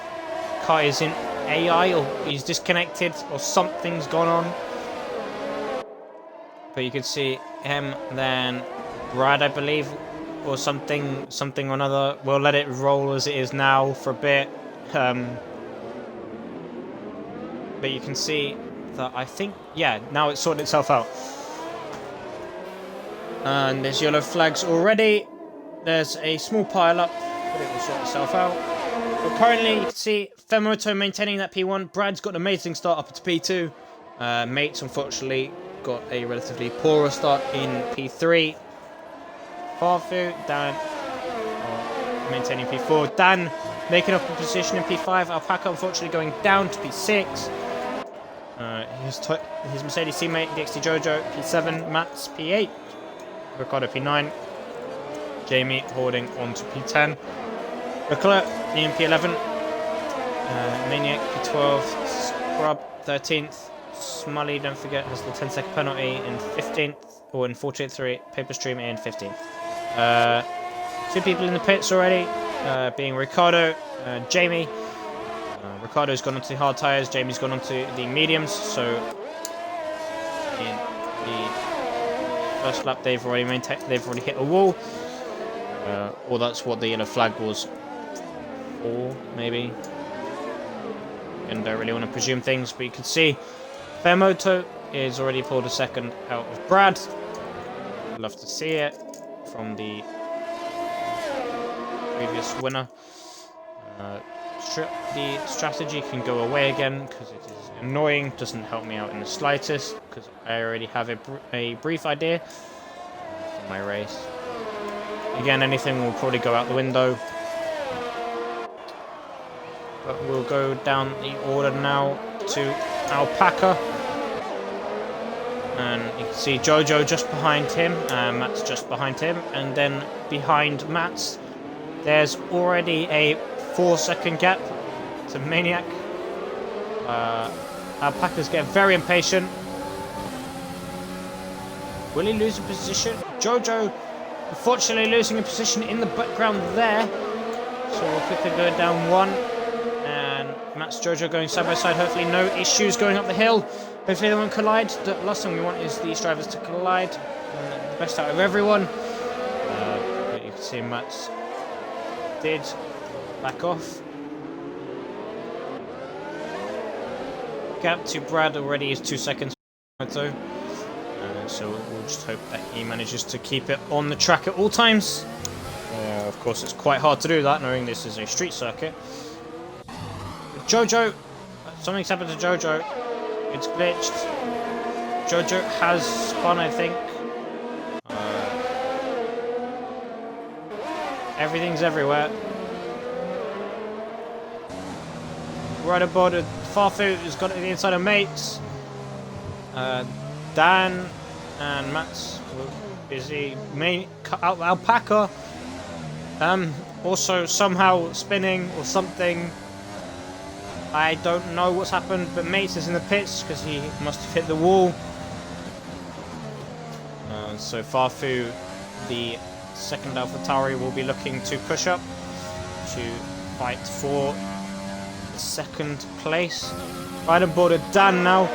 car is in AI, or he's disconnected, or something's gone on. But you can see him, then Brad, I believe, or something or another. We'll let it roll as it is now for a bit. But you can see that I think, yeah, now it's sorted itself out. And there's yellow flags already. There's a small pile up, but it will sort itself out. But currently, you can see Femoto maintaining that P1. Brad's got an amazing start up to P2. Mates, unfortunately, got a relatively poorer start in P3. Farfu, Dan, maintaining P4. Dan making up a position in P5. Alpaca, unfortunately, going down to P6. His Mercedes teammate, DXT Jojo, P7. Mats, P8. Ricardo, P9. Jamie holding on to P10. Leclerc, in P11. Maniac, P12. Scrub, 13th. Smully, don't forget, has the 10-second penalty in 15th, or in 14th, Paper Stream in 15th. 2 people in the pits already, being Ricardo, Jamie. Ricardo's gone onto the hard tyres, Jamie's gone onto the mediums, so in the first lap they've already hit a wall. Or that's what the yellow flag was for, maybe. And don't really want to presume things, but you can see Fairmoto is already pulled a second out of Brad. I'd love to see it from the previous winner. The strategy can go away again because it is annoying, doesn't help me out in the slightest because I already have a brief idea for my race. Again, anything will probably go out the window. But we'll go down the order now to Alpaca. And you can see Jojo just behind him, Mats just behind him, and then behind Mats There's already a 4-second gap to Maniac. Alpaca's getting very impatient. Will he lose a position? Jojo, unfortunately, losing a position in the background there. So we'll quickly go down one. And Matt's Jojo going side by side. Hopefully no issues going up the hill. Hopefully they won't collide. The last thing we want is these drivers to collide. The best out of everyone. But you can see Matt's did back off. Gap to Brad already is 2 seconds though. So we'll just hope that he manages to keep it on the track at all times. Of course, it's quite hard to do that, knowing this is a street circuit. Jojo, something's happened to Jojo. It's glitched. Jojo has spun, I think. Everything's everywhere. Right aboard, Farfu has got it to the inside of Mates. Dan and Matt's busy. Alpaca also somehow spinning or something. I don't know what's happened, but Mates is in the pits because he must have hit the wall. So Farfu, the second AlphaTauri, will be looking to push up to fight for the second place. Right on board of Dan now.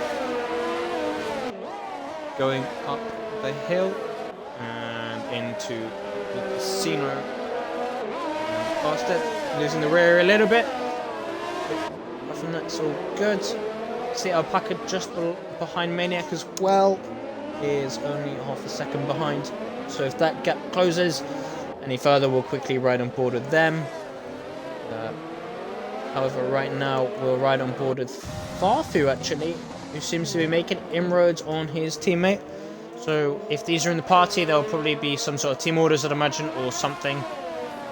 Going up the hill and into the casino. And past it, losing the rear a little bit. I think that's all good. See Alpaca just behind Maniac as well. Is only half a second behind. So if that gap closes any further, we'll quickly ride on board with them. However, right now we'll ride on board with Farfu actually, who seems to be making inroads on his teammate. So if these are in the party, there'll probably be some sort of team orders, I'd imagine, or something.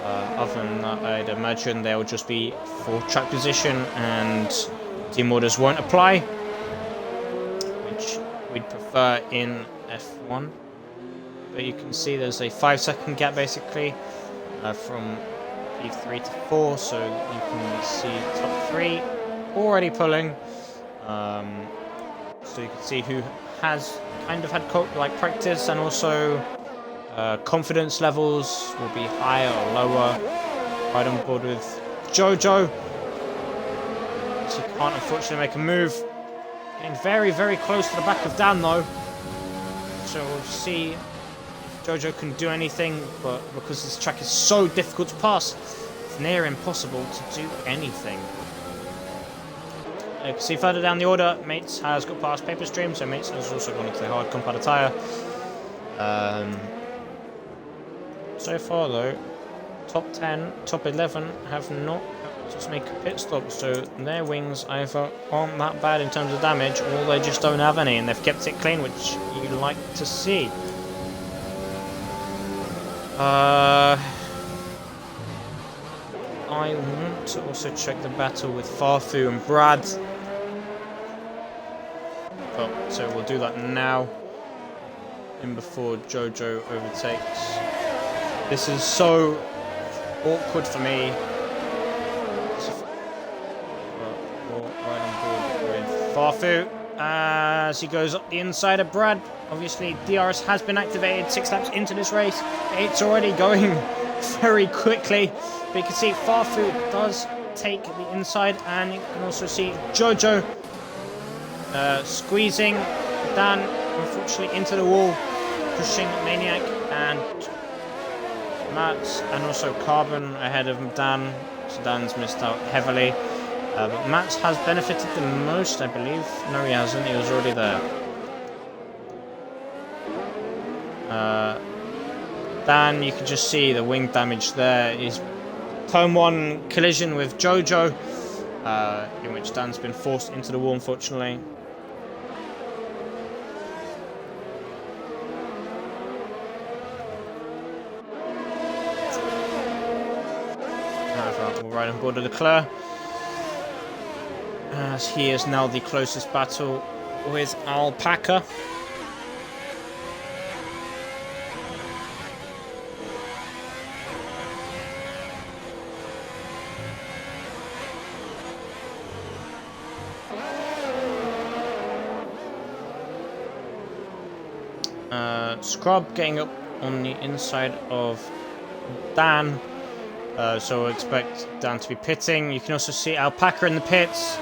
Other than that, I'd imagine they'll just be for track position and team orders won't apply, which we'd prefer in F1. But you can see there's a 5-second gap basically from P3 to 4, so you can see top 3 already pulling. So you can see who has kind of had practice, and also confidence levels will be higher or lower. Right on board with Jojo. She can't unfortunately make a move. Getting very, very close to the back of Dan though. So we'll see if Jojo can do anything, but because this track is so difficult to pass, it's near impossible to do anything. You can see further down the order, Mates has got past Paper Stream, so Mates has also gone into the hard compound tyre. So far though, top 10, top 11 have not just make a pit stop, so their wings either aren't that bad in terms of damage, or they just don't have any, and they've kept it clean, which you like to see. I want to also check the battle with Farfu and Brad. So we'll do that now, in before Jojo overtakes. This is so awkward for me. We'll ride on board with Farfu as he goes up the inside of Brad. Obviously, DRS has been activated 6 laps into this race. It's already going very quickly. But you can see Farfu does take the inside, and you can also see Jojo squeezing Dan, unfortunately, into the wall, pushing Maniac and Matt, and also Carbon ahead of Dan. So Dan's missed out heavily. But Matt has benefited the most, I believe. No, he hasn't. He was already there. Dan, you can just see the wing damage there. Is turn 1 collision with Jojo, in which Dan's been forced into the wall, unfortunately. We'll ride on board with Leclerc, as he is now the closest battle with Alpaca. Scrub getting up on the inside of Dan. So expect Dan to be pitting. You can also see Alpaca in the pits.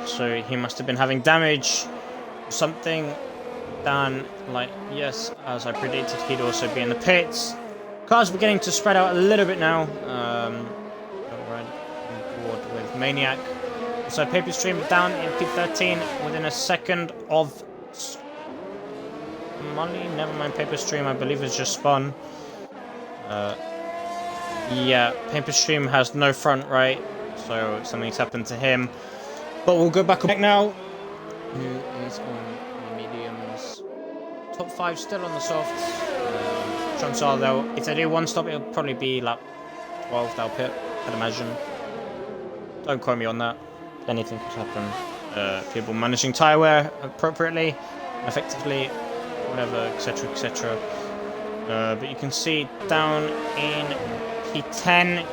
So he must have been having damage or something. Dan, like, yes, as I predicted, he'd also be in the pits. Cars beginning to spread out a little bit now. Right on board with Maniac. So Paper Stream down in P13 within a second of money. Never mind, Paper Stream, I believe, is just spun. Yeah, Paper Stream has no front right, so something's happened to him. But we'll go back on now. Who is on the mediums? Top 5 still on the softs. Chances are though, if they do one stop, it'll probably be like 12th they'll pit, I'd imagine. Don't quote me on that. Anything could happen. People managing tyre wear appropriately, effectively, whatever, etc, etc. But you can see down in P10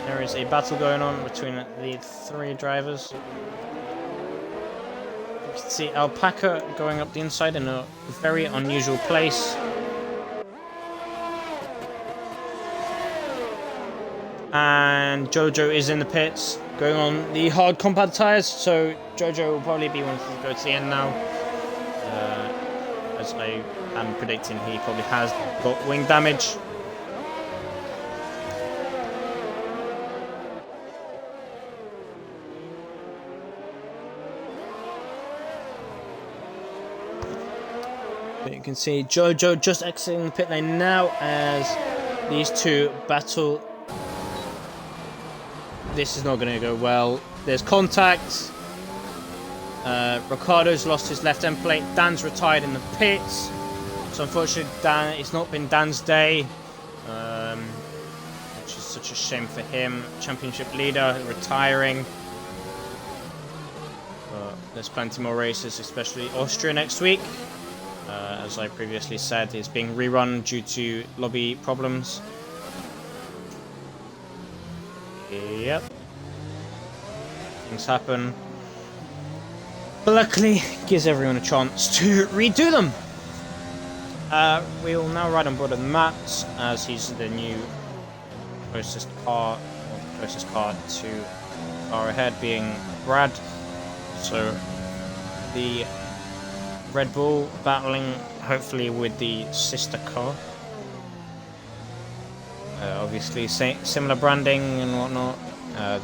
there is a battle going on between the 3 drivers. You can see Alpaca going up the inside in a very unusual place. And Jojo is in the pits, going on the hard compound tyres, so Jojo will probably be one to go to the end now. As I am predicting, he probably has got wing damage. But you can see Jojo just exiting the pit lane now as these two battle. This is not going to go well. There's contact. Ricardo's lost his left end plate. Dan's retired in the pits. So unfortunately, it's not been Dan's day. Which is such a shame for him. Championship leader retiring. There's plenty more races, especially Austria next week. As I previously said, is being rerun due to lobby problems. Yep. Things happen. But luckily, gives everyone a chance to redo them. We will now ride on board of Matt, as he's the new closest car, or the closest car to far ahead being Brad. So the Red Bull battling hopefully with the sister car. Obviously similar branding and whatnot,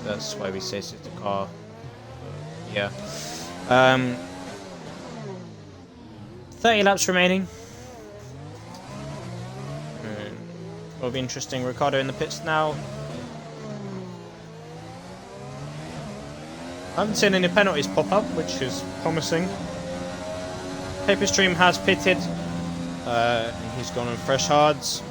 that's why we say sister car. Yeah. 30 laps remaining. Will be interesting. Ricardo in the pits now. I haven't seen any penalties pop up, which is promising. Paper Stream has pitted, and he's gone on fresh hards.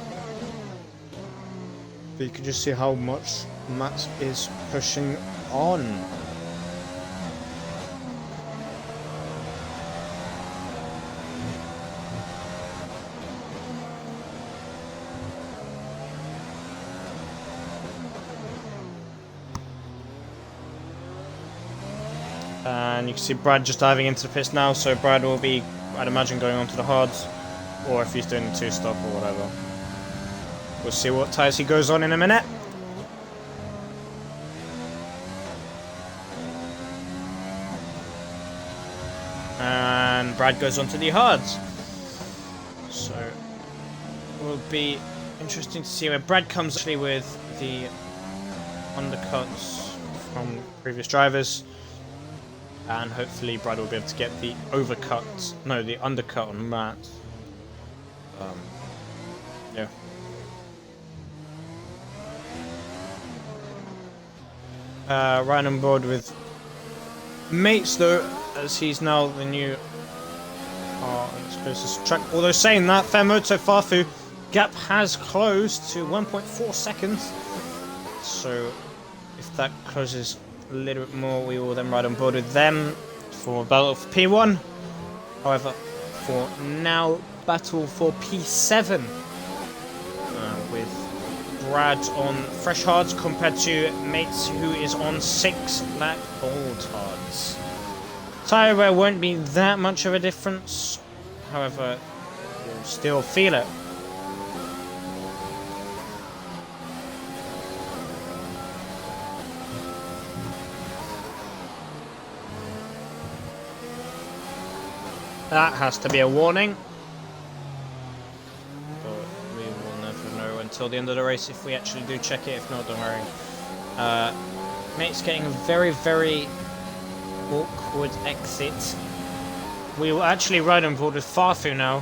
But you can just see how much Matt is pushing on. And you can see Brad just diving into the pits now, so Brad will be, I'd imagine, going on to the hards, or if he's doing the 2-stop or whatever. We'll see what tyres he goes on in a minute. And Brad goes on to the hards. So it will be interesting to see where Brad comes actually with the undercuts from previous drivers. And hopefully Brad will be able to get the the undercut on Matt. Yeah. Right on board with Mates though, as he's now the new car on its closest track. Although saying that, Fairmoto Farfu gap has closed to 1.4 seconds. So if that closes a little bit more, we will then ride on board with them for battle for P1. However, for now, battle for P7 with Brad on fresh hards compared to Mates, who is on 6 black old hards. Tyre wear won't be that much of a difference. However, You'll still feel it. That has to be a warning. But we will never know until the end of the race if we actually do check it. If not, don't worry. Mate's getting a very, very awkward exit. We will actually ride on board with Farfu now.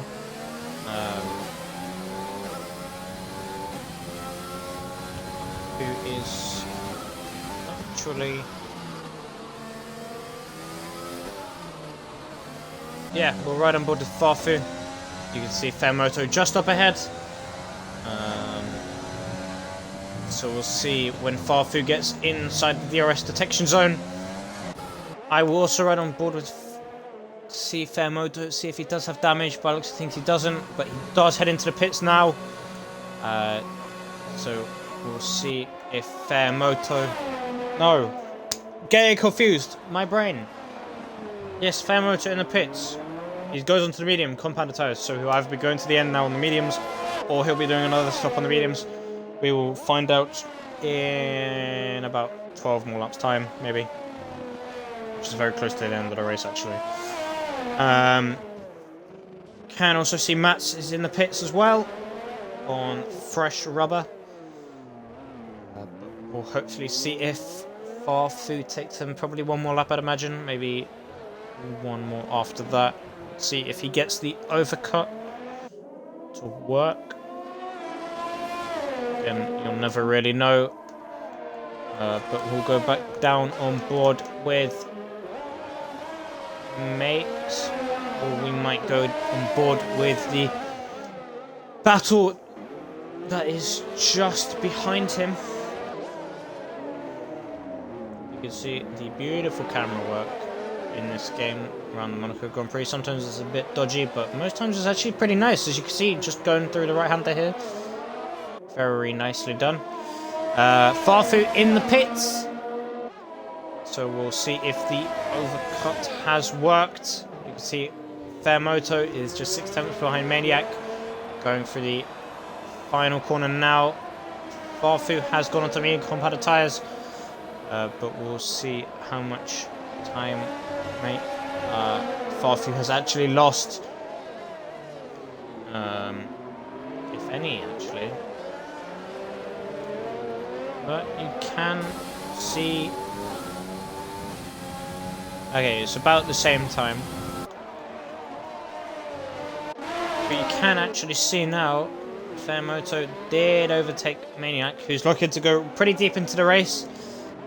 Who is actually... Yeah, we'll ride on board with Farfu. You can see Fairmoto just up ahead. So we'll see when Farfu gets inside the DRS detection zone. I will also ride on board with Fairmoto, see if he does have damage. By looks, I think he doesn't, but he does head into the pits now. So we'll see if Fairmoto... No! Getting confused. My brain. Yes, Fairmoto in the pits. He goes onto the medium, compounded tyres, so he'll either be going to the end now on the mediums, or he'll be doing another stop on the mediums. We will find out in about 12 more laps time, maybe. Which is very close to the end of the race, actually. Can also see Mats is in the pits as well, on fresh rubber. We'll hopefully see if Farfu takes him probably one more lap, I'd imagine, maybe one more after that. See if he gets the overcut to work. Again, you'll never really know. But we'll go back down on board with Mates, or we might go on board with the battle that is just behind him. You can see the beautiful camera work in this game around the Monaco Grand Prix. Sometimes it's a bit dodgy, but most times it's actually pretty nice. As you can see, just going through the right-hander here. Very nicely done. Farfu in the pits. So we'll see if the overcut has worked. You can see Fairmoto is just 6/10 behind Maniac. Going for the final corner now. Farfu has gone onto medium compounded tyres. But we'll see how much time Farfu has actually lost. If any, actually. But you can see... Okay, it's about the same time. But you can actually see now, Fairmoto did overtake Maniac, who's looking to go pretty deep into the race.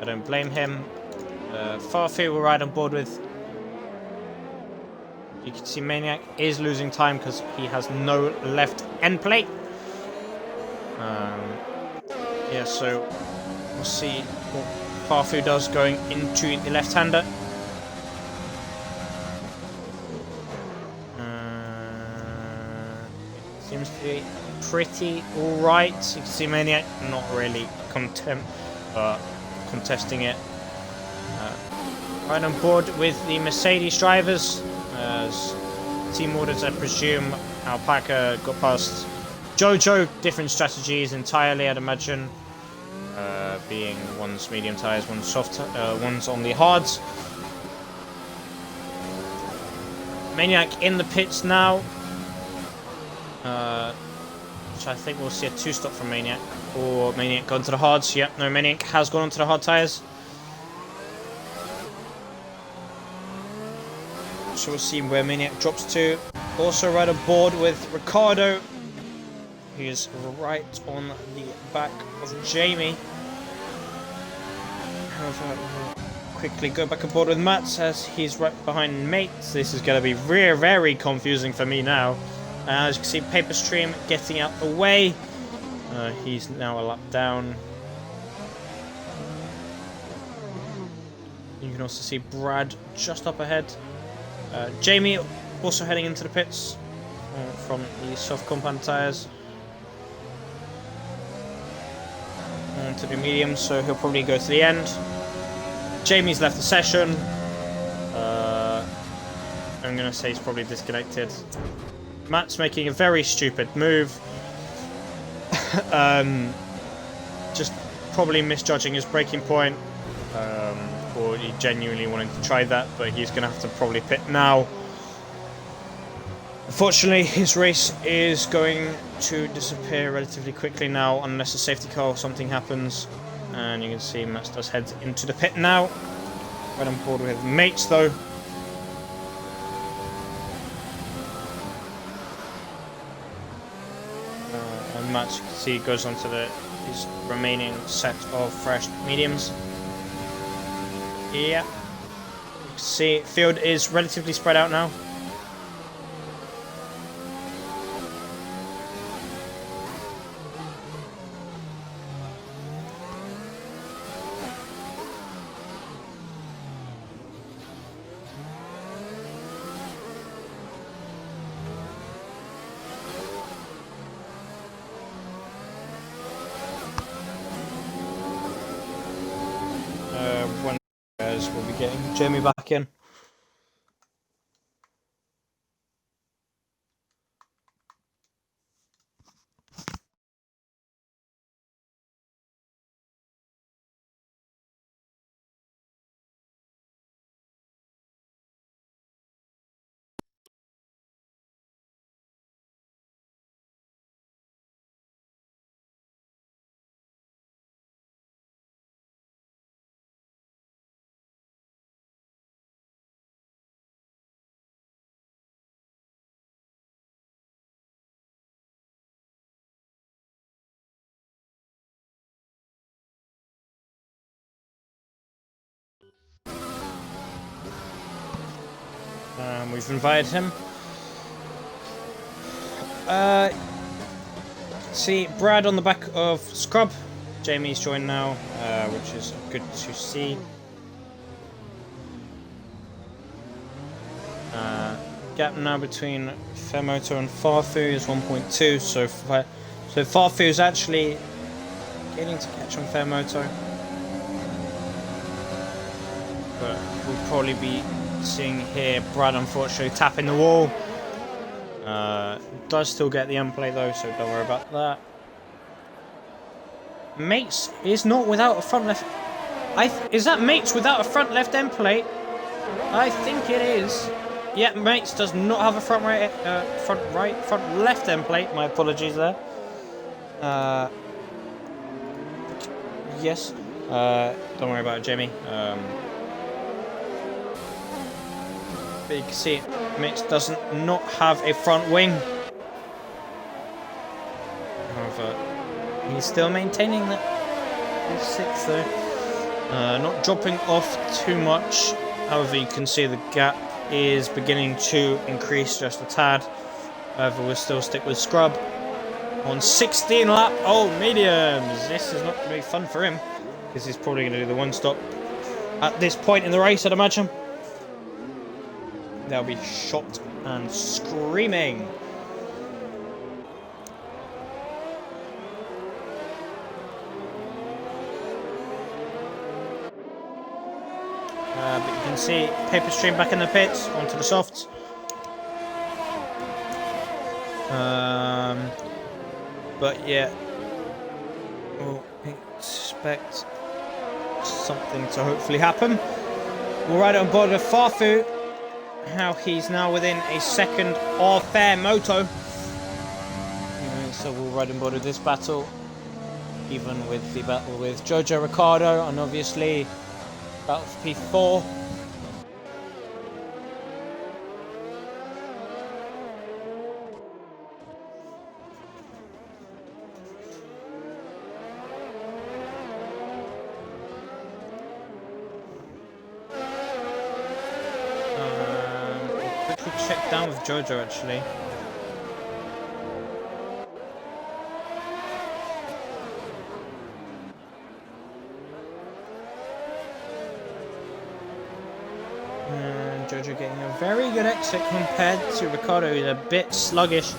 I don't blame him. Farfu will ride on board with... You can see Maniac is losing time because he has no left end plate. Yeah, so we'll see what Farfu does going into the left-hander. Seems to be pretty alright. You can see Maniac not really contesting it. Right on board with the Mercedes drivers. As team orders, I presume Alpaca got past Jojo. Different strategies entirely, I'd imagine. Being one's medium tyres, one's soft, one's on the hards. Maniac in the pits now. Which I think we'll see a two-stop from Maniac. Or Maniac gone to the hards. Yep, no, Maniac has gone onto the hard tyres. So we'll see where Maniac drops to. Also right aboard with Ricardo. He's right on the back of Jamie. However, we'll quickly go back aboard with Mats as he's right behind Mates. This is going to be very, very confusing for me now. As you can see, Paper Stream getting out the way. He's now a lap down. You can also see Brad just up ahead. Jamie also heading into the pits from the soft compound tyres. To the medium, so he'll probably go to the end. Jamie's left the session. I'm going to say he's probably disconnected. Matt's making a very stupid move. Just probably misjudging his braking point. Or he genuinely wanted to try that, but he's going to have to probably pit now. Unfortunately, his race is going to disappear relatively quickly now, unless a safety car or something happens. And you can see Matt does head into the pit now. Right on board with mates though. And Matt, you can see, goes on to his remaining set of fresh mediums. Yeah. You can see field is relatively spread out now. We'll be getting Jamie back in. We've invited him. See Brad on the back of Scrub. Jamie's joined now, which is good to see. Gap now between Fairmoto and Farfu is 1.2, so Farfu is actually getting to catch on Fairmoto, but we'll probably be seeing here Brad unfortunately tapping the wall. Does still get the end plate though, so don't worry about that. Mates is not without a front left. Is that Mates without a front left end plate? I think it is. Yeah, Mates does not have a front left end plate. My apologies there. Yes. Don't worry about it, Jamie. But you can see Mates doesn't not have a front wing. However, he's still maintaining that. He's sixth though. Not dropping off too much. However, you can see the gap is beginning to increase just a tad. However, we'll still stick with Scrub on 16 lap. Oh, mediums. This is not going to be fun for him because he's probably going to do the one stop at this point in the race, I'd imagine. They'll be shot and screaming. But you can see Paper Stream back in the pits, onto the softs. But yeah, we'll expect something to hopefully happen. We'll ride on board with Farfu. How he's now within a second of Fairmoto. So we'll ride on board with this battle, even with the battle with Jojo Ricardo, and obviously battle for P4. Check down with Jojo actually. And Jojo getting a very good exit compared to Ricardo, who's a bit sluggish.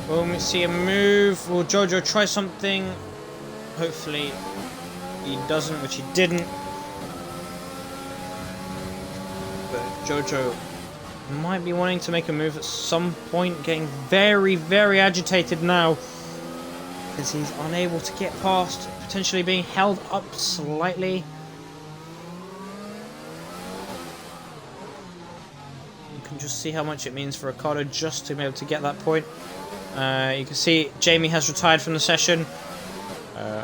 Will we see a move? Will Jojo try something? Hopefully he doesn't, which he didn't. But Jojo might be wanting to make a move at some point, getting very, very agitated now. Because he's unable to get past, potentially being held up slightly. You can just see how much it means for Ricardo just to be able to get that point. You can see Jamie has retired from the session.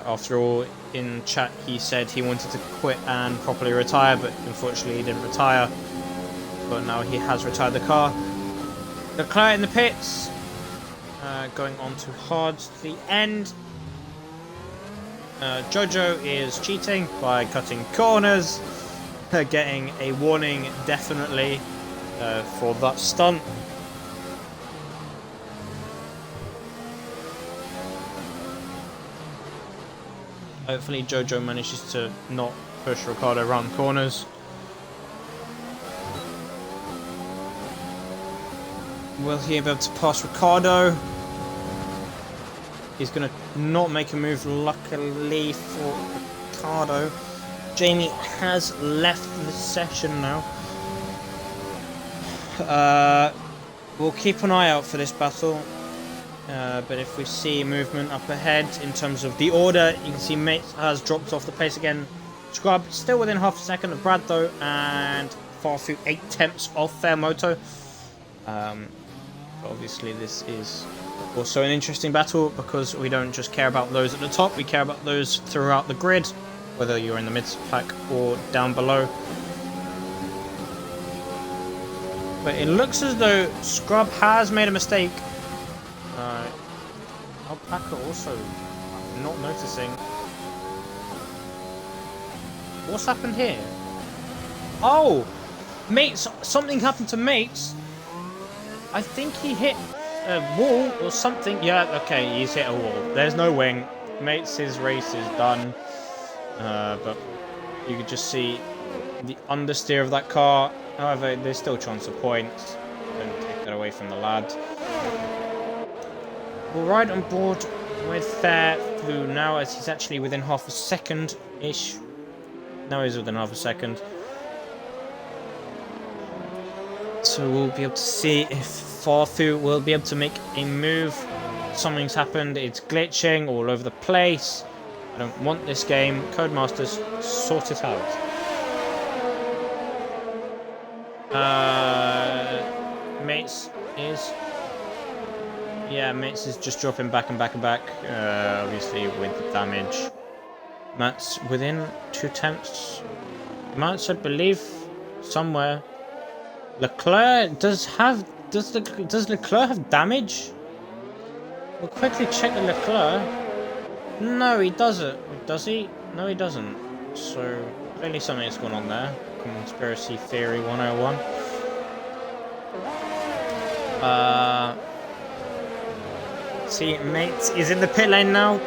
After all, in chat he said he wanted to quit and properly retire, but unfortunately he didn't retire. But now he has retired the car. Leclerc in the pits. Going on to hard to the end. Jojo is cheating by cutting corners. Getting a warning, definitely, for that stunt. Hopefully Jojo manages to not push Ricardo around corners. Will he be able to pass Ricardo? He's going to not make a move, luckily for Ricardo. Jamie has left the session now. We'll keep an eye out for this battle. But if we see movement up ahead in terms of the order, you can see Mate has dropped off the pace again. Scrub still within half a second of Brad though, and far through 8/10 of Fairmoto. Obviously this is also an interesting battle because we don't just care about those at the top, we care about those throughout the grid, whether you're in the mid pack or down below. But it looks as though Scrub has made a mistake. Alpaca also not noticing. What's happened here? Oh! Mates, something happened to Mates. I think he hit a wall or something. Yeah, okay, he's hit a wall. There's no wing. Mates' race is done. But you could just see the understeer of that car. However, there's still chance of points. Don't take that away from the lad. We'll ride on board with Fairview now, as he's actually within half a second-ish. Now he's within half a second. So we'll be able to see if Fairview will be able to make a move. Something's happened, it's glitching all over the place. I don't want this game. Codemasters, sort it out. Mates is... Yeah, Mates is just dropping back and back and back, obviously with the damage. Matt's within 2/10. Matt's, I believe, somewhere. Leclerc does Leclerc have damage? We'll quickly check the Leclerc. No, he doesn't. Does he? No, he doesn't. So, clearly something's going on there. Conspiracy Theory 101. See, Mate is in the pit lane now.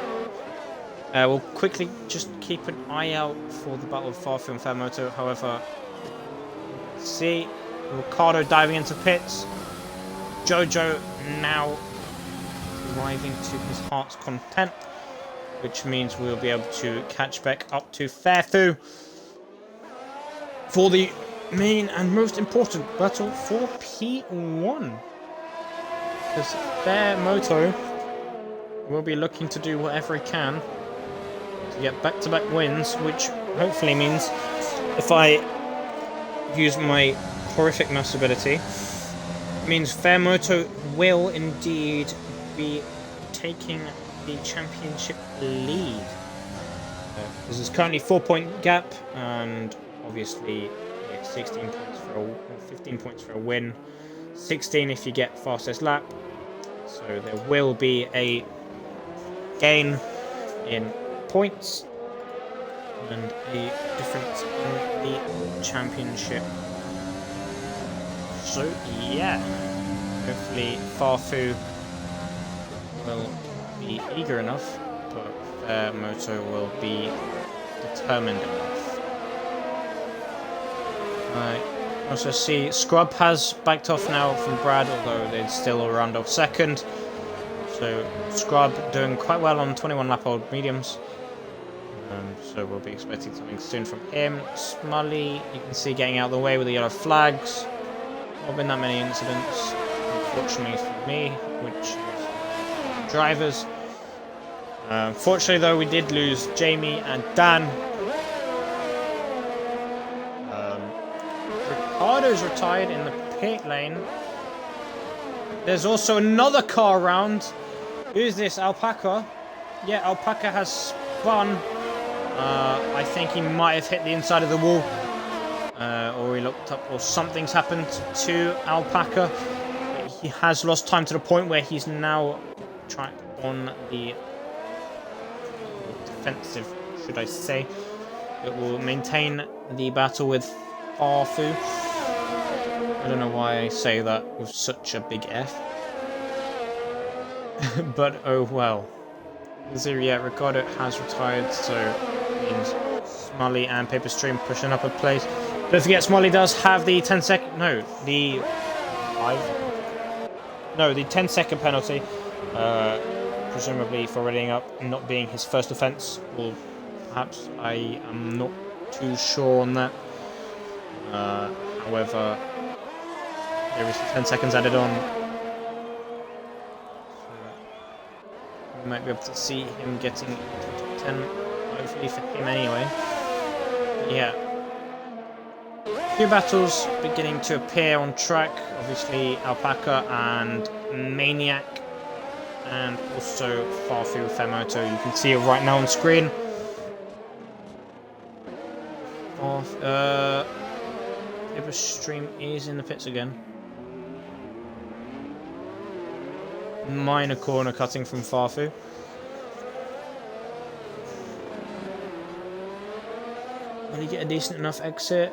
We'll quickly just keep an eye out for the battle of Fairview and Fairmoto. However, see Ricardo diving into pits. Jojo now arriving to his heart's content, which means we'll be able to catch back up to Fairview for the main and most important battle for P1. Because Fairmoto will be looking to do whatever he can to get back-to-back wins, which hopefully means, if I use my horrific maths ability, means Fairmoto will indeed be taking the championship lead. This is currently 4-point gap, and obviously 16 points for a, 15 points for a win, 16 if you get fastest lap. So there will be a gain in points and a difference in the championship. So yeah, hopefully Fairview will be eager enough, but Fairmoto will be determined enough. I also see Scrub has backed off now from Brad, although they're still around of second. So Scrub doing quite well on 21 lap old mediums. So we'll be expecting something soon from him. Smully, you can see getting out of the way with the yellow flags. Not been that many incidents, unfortunately for me, which is drivers. Fortunately though, we did lose Jamie and Dan. Ricardo's retired in the pit lane. There's also another car around. Who's this? Alpaca? Yeah, Alpaca has spun. I think he might have hit the inside of the wall. Or he looked up, or something's happened to Alpaca. He has lost time to the point where he's now trying on the defensive, should I say. It will maintain the battle with Farfu. I don't know why I say that with such a big F. But oh well. So yeah, Ricardo has retired, so it means Smully and Paperstream pushing up a place. Don't forget, Smully does have the 10-second... No, the 5... No, the 10-second penalty. Presumably for readying up, not being his first offence. Or perhaps, I am not too sure on that. However, there is 10 seconds added on. So we might be able to see him getting to 10, hopefully for him anyway. But yeah. A few battles beginning to appear on track. Obviously, Alpaca and Maniac. And also Farfu with Fairmoto. You can see it right now on screen. Paperstream is in the pits again. Minor corner cutting from Farfu. Will he get a decent enough exit?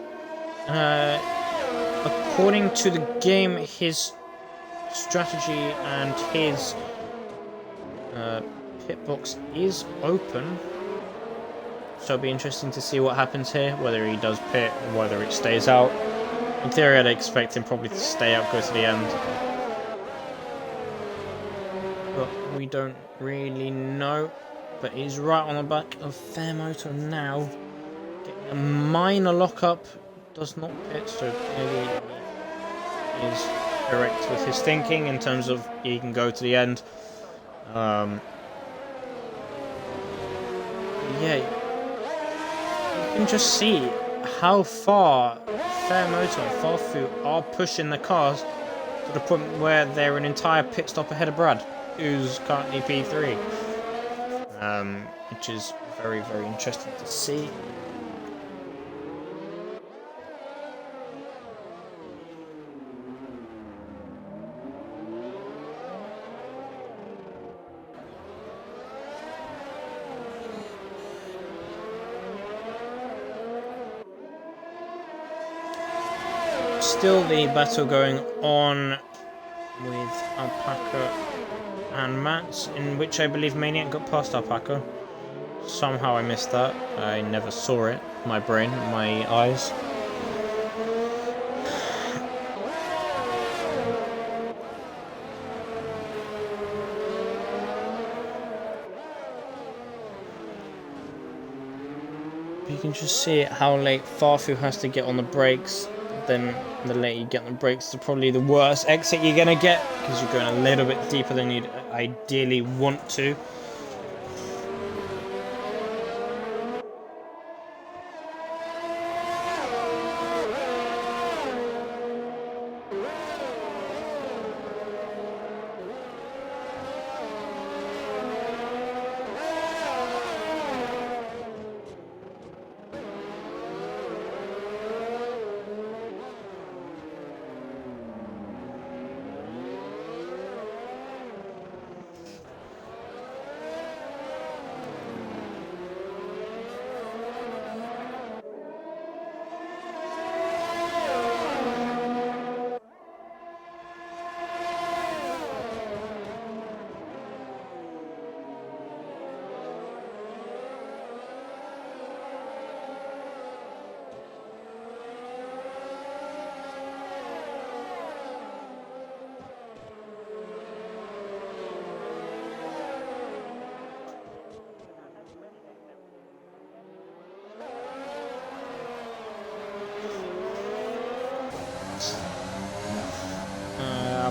According to the game, his strategy and his pit box is open. So it'll be interesting to see what happens here, whether he does pit or whether it stays out. In theory, I'd expect him probably to stay out, go to the end. But we don't really know. But he's right on the back of Fairmoto now. Getting a minor lockup. Does not pit, so clearly he is correct with his thinking in terms of he can go to the end. Yeah, you can just see how far Fairmoto and Farfu are pushing the cars to the point where they're an entire pit stop ahead of Brad, who's currently P3. Which is very, very interesting to see. Still the battle going on with Alpaca and Mats, in which I believe Maniac got past Alpaca. Somehow I missed that. I never saw it. My brain, my eyes. You can just see how late Farfu has to get on the brakes. Then the later you get on the brakes, it's probably the worst exit you're going to get, because you're going a little bit deeper than you'd ideally want to.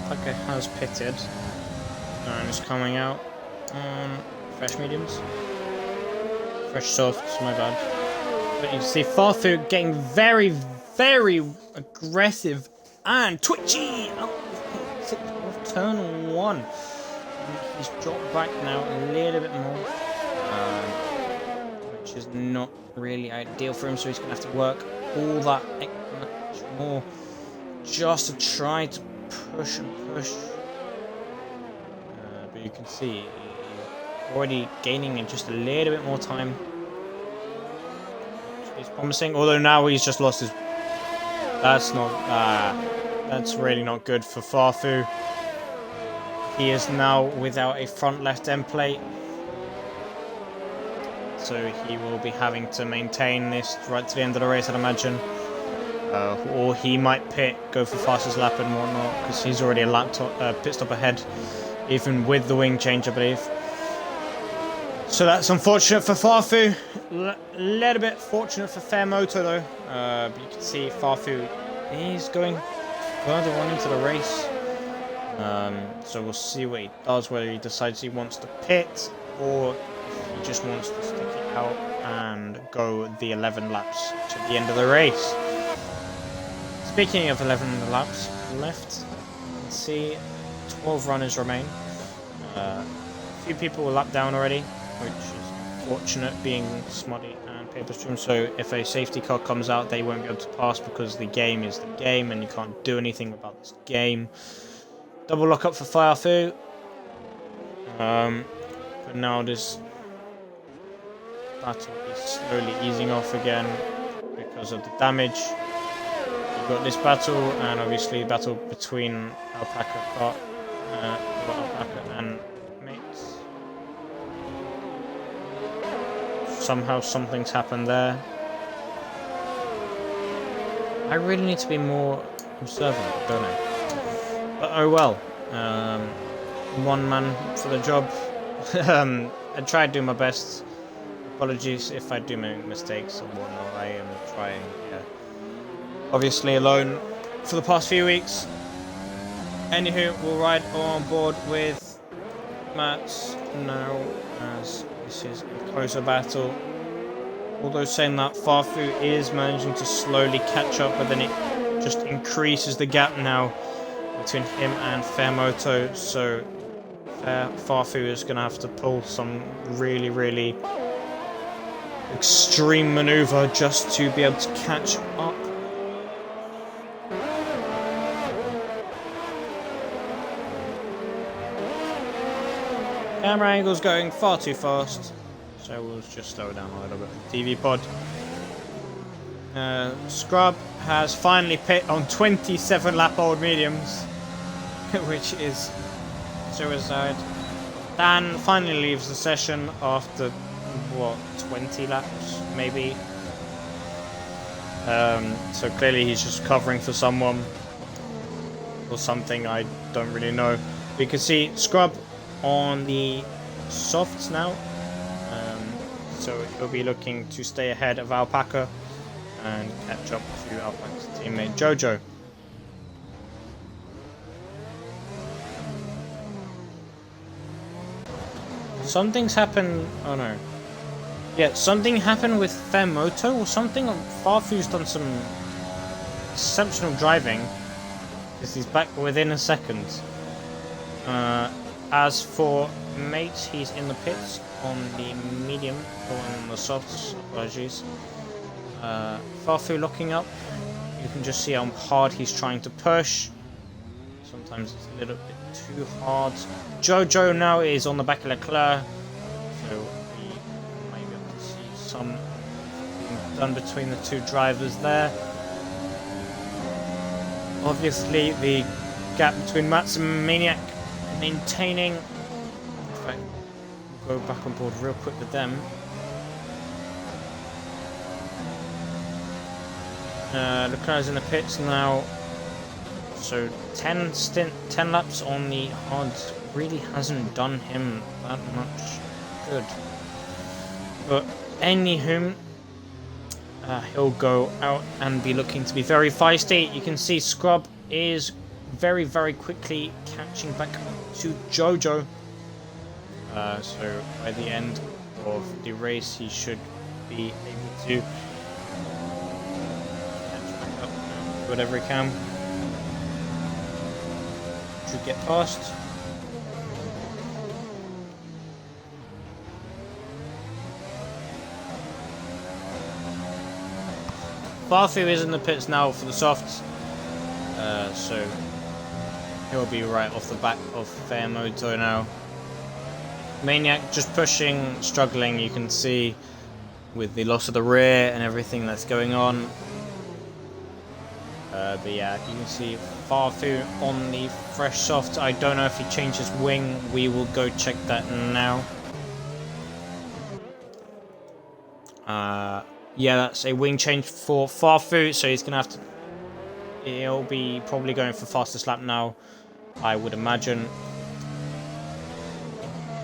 Alpaca has pitted and is coming out on fresh mediums. Fresh softs, my bad. But you can see Farfu getting very, very aggressive and twitchy out of turn 1. And he's dropped back now a little bit more, which is not really ideal for him, so he's going to have to work all that much more just to try to push and push. But you can see he's already gaining in just a little bit more time. Which is promising, although now he's just lost his... That's not... that's really not good for Farfu. He is now without a front left end plate. So he will be having to maintain this right to the end of the race, I'd imagine. Or he might go for fastest lap and whatnot, because he's already a pit stop ahead, even with the wing change, I believe. So that's unfortunate for Farfu. A little bit fortunate for Fairmoto though. But you can see Farfu is going further on into the race. So we'll see what he does, whether he decides he wants to pit or if he just wants to stick it out and go the 11 laps to the end of the race. Speaking of 11 laps left, you can see 12 runners remain. A few people were lapped down already, which is fortunate, being Smuddy and Paperstream. So if a safety car comes out, they won't be able to pass because the game is the game and you can't do anything about this game. Double lock up for Farfu. But now this battle is slowly easing off again because of the damage. You've got this battle, and obviously battle between Alpaca and mates. Somehow something's happened there. I really need to be more observant, don't I? But oh well. One man for the job. I tried to do my best. Apologies if I do make mistakes or whatnot. I am trying, yeah. Obviously alone for the past few weeks. Anywho, we'll ride on board with Mats now, as this is a closer battle. Although saying that, Farfu is managing to slowly catch up, but then it just increases the gap now between him and Fairmoto. So Farfu is going to have to pull some really, really extreme maneuver just to be able to catch up. Camera angle's going far too fast, so we'll just slow down a little bit with the TV pod. Scrub has finally pit on 27 lap old mediums, which is suicide. Dan finally leaves the session after, what, 20 laps, maybe? So clearly he's just covering for someone or something, I don't really know. We can see Scrub on the softs now, so he'll be looking to stay ahead of Alpaca and catch up to Alpaca's teammate Jojo. Something's happened. Oh no. Yeah, something happened with Fairmoto or something. Farfu's done some exceptional driving because he's back within a second. As for mates, he's in the pits on the medium, or on the softs, apologies. Farfu locking up. You can just see how hard he's trying to push. Sometimes it's a little bit too hard. Jojo now is on the back of Leclerc, so we might be able to see some being done between the two drivers there. Obviously, the gap between Mats and Maniac maintaining. In fact, we'll go back on board real quick with them. Leclerc's in the pits now, so 10 laps on the hards really hasn't done him that much good. But anywho, he'll go out and be looking to be very feisty. You can see Scrub is very, very quickly catching back to Jojo. So by the end of the race, he should be able to catch back up whatever he can. Should get past. Farfu is in the pits now for the softs, so he'll be right off the back of Fair Moto now. Maniac just pushing, struggling, you can see, with the loss of the rear and everything that's going on. But yeah, you can see Farfu on the fresh soft. I don't know if he changed his wing. We will go check that now. Yeah, that's a wing change for Farfu, so he's gonna have to. He'll be probably going for fastest lap now, I would imagine.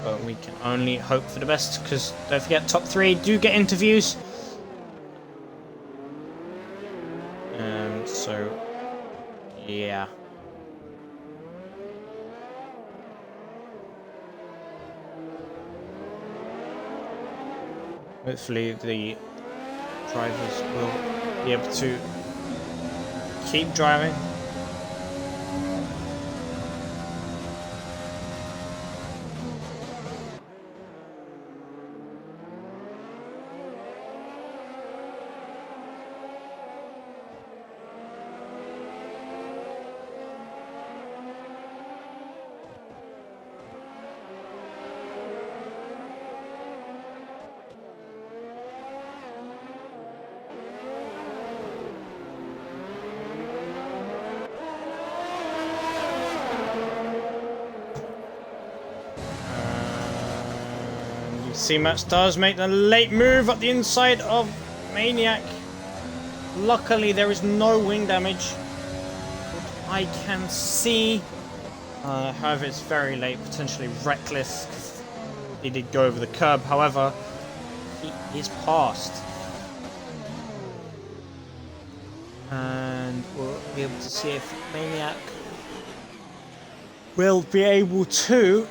But we can only hope for the best, because don't forget, top 3 do get interviews. So yeah. Hopefully the drivers will be able to keep driving. C-Max does make the late move up the inside of Maniac. Luckily, there is no wing damage, which I can see. However, it's very late, potentially reckless. He did go over the curb, however, he is past. And we'll be able to see if Maniac will be able to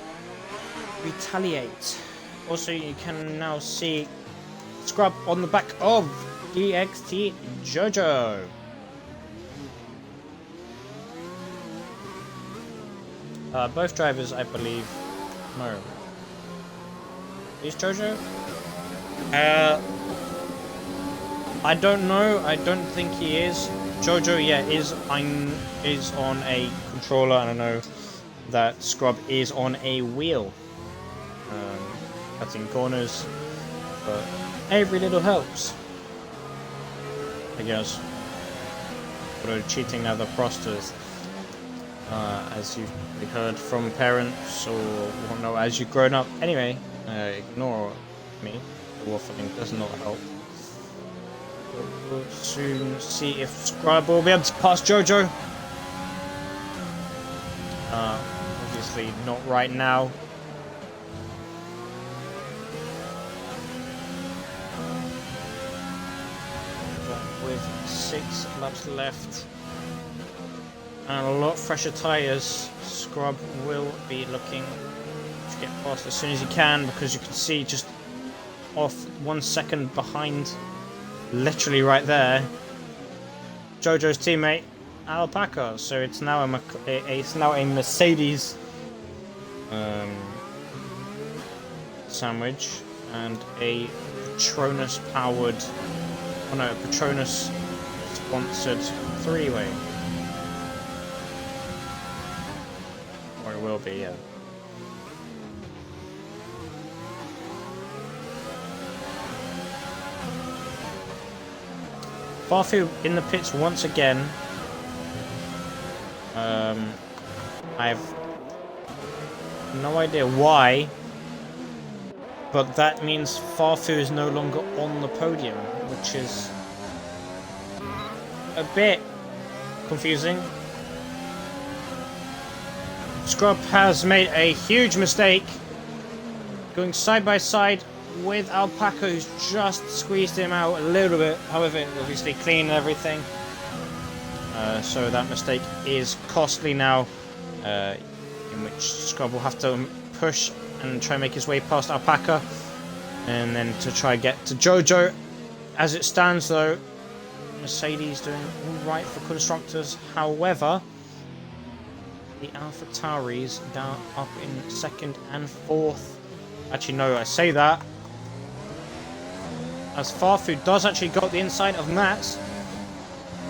retaliate. Also, you can now see Scrub on the back of DXT Jojo. Both drivers, I believe. No. Is Jojo? I don't know. I don't think he is. Jojo, yeah, is on a controller, and I know that Scrub is on a wheel. Cutting corners, but every little helps, I guess. Although cheating are the prosters, as you've heard from parents or whatnot as you've grown up. Anyway, ignore me. The waffling does not help. We'll soon see if Scrub will be able to pass Jojo. Obviously not right now. With 6 laps left and a lot fresher tyres, Scrub will be looking to get past as soon as he can, because you can see just off 1 second behind, literally right there, Jojo's teammate Alpaca. So it's now a Mercedes sandwich and a Patronus powered. Oh no, Patronus sponsored 3-way. Or it will be, yeah. Farfu in the pits once again. I have no idea why, but that means Farfu is no longer on the podium, which is a bit confusing. Scrub has made a huge mistake, going side by side with Alpaca, who's just squeezed him out a little bit. However, obviously clean and everything. so that mistake is costly now, in which Scrub will have to push and try and make his way past Alpaca, and then to try and get to Jojo. As it stands though, Mercedes doing alright for constructors, however, the AlphaTauris down up in 2nd and 4th. Actually no, I say that, as Farfu does actually go up the inside of Matt.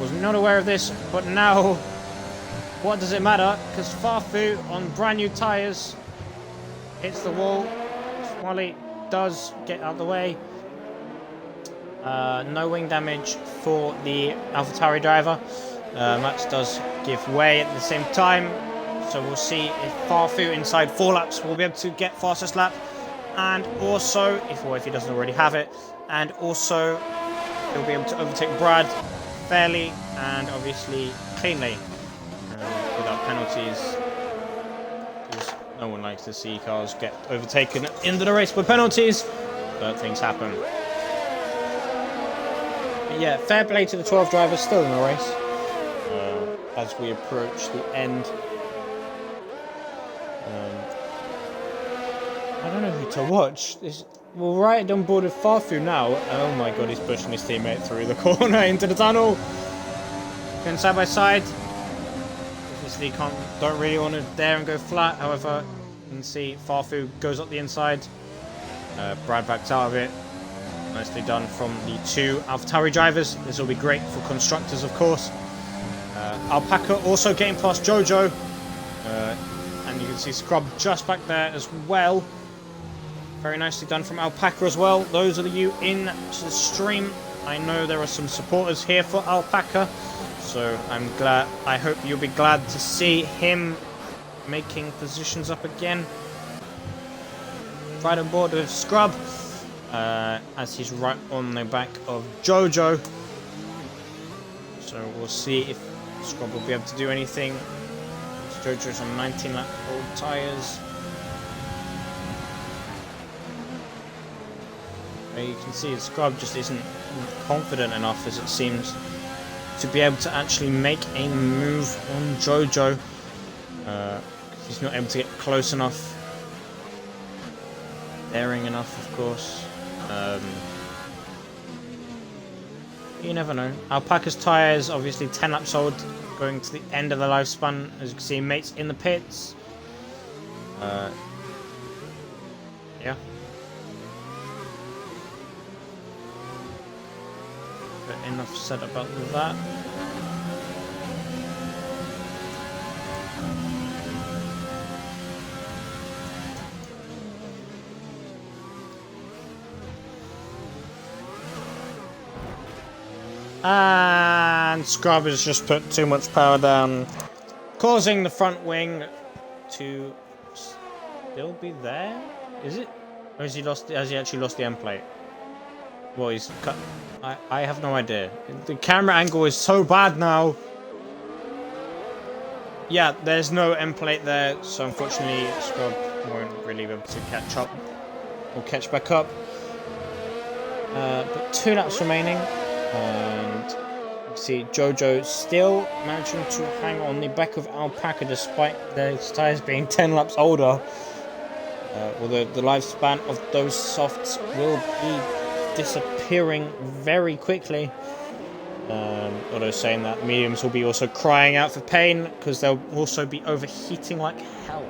Was not aware of this, but now, what does it matter? Because Farfu on brand new tyres hits the wall. Swally does get out of the way. No wing damage for the AlphaTauri driver. Max does give way at the same time, so we'll see if Farfu inside 4 laps will be able to get fastest lap, and also if he doesn't already have it, and also he'll be able to overtake Brad fairly and obviously cleanly, without penalties, because no one likes to see cars get overtaken into the race with penalties, but things happen. But yeah, fair play to the 12 drivers still in the race, as we approach the end. I don't know who to watch. We're right on board with Farfu now. Oh my god, he's pushing his teammate through the corner into the tunnel. Going side by side. Obviously, don't really want to dare and go flat. However, you can see Farfu goes up the inside. Brad backs out of it. Nicely done from the 2 AlphaTauri drivers. This will be great for constructors, of course. Alpaca also getting past Jojo. And you can see Scrub just back there as well. Very nicely done from Alpaca as well. Those of you in the stream, I know there are some supporters here for Alpaca, so I'm glad. I hope you'll be glad to see him making positions up again. Right on board with Scrub, as he's right on the back of Jojo. So we'll see if Scrub will be able to do anything. Jojo's on 19 lap old tyres. You can see Scrub just isn't confident enough, as it seems, to be able to actually make a move on Jojo. He's not able to get close enough, daring enough, of course. You never know. Alpaca's tyres, obviously 10 laps old, going to the end of the lifespan. As you can see, mates in the pits. Yeah. But enough said about that. And Scrub has just put too much power down, causing the front wing to still be there. Is it? Or has he lost? Has he actually lost the end plate? Well, he's cut. I have no idea. The camera angle is so bad now. Yeah, there's no end plate there, so unfortunately Scrub won't really be able to catch up or catch back up. But 2 laps remaining, and you see Jojo still managing to hang on the back of Alpaca despite their tyres being 10 laps older. Although the lifespan of those softs will be disappearing very quickly. Although saying that, mediums will be also crying out for pain because they'll also be overheating like hell.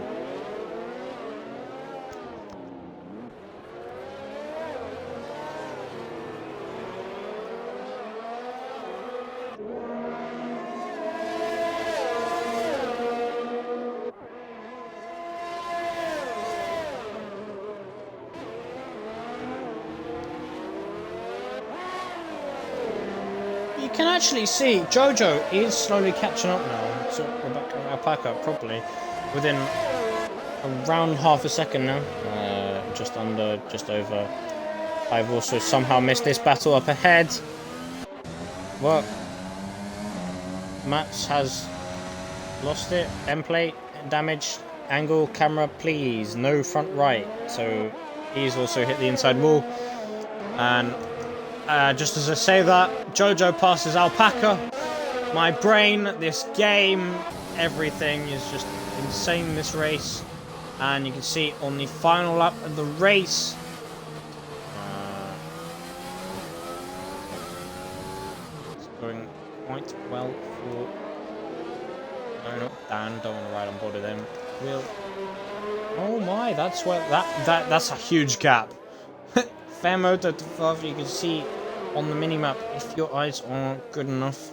You can actually see Jojo is slowly catching up now to Rebecca and Alpaca properly within around half a second now. Just over. I've also somehow missed this battle up ahead. Well, Max has lost it. End plate damage. Angle, camera, please. No front right. So he's also hit the inside wall. And just as I say that, Jojo passes Alpaca. My brain, this game, everything is just insane in this race. And you can see on the final lap of the race, it's going quite well for... No, not Dan, don't want to ride on board with them. Will... Oh my, that's what... That's a huge gap. Fair moto to Fav, you can see on the mini-map, if your eyes aren't good enough,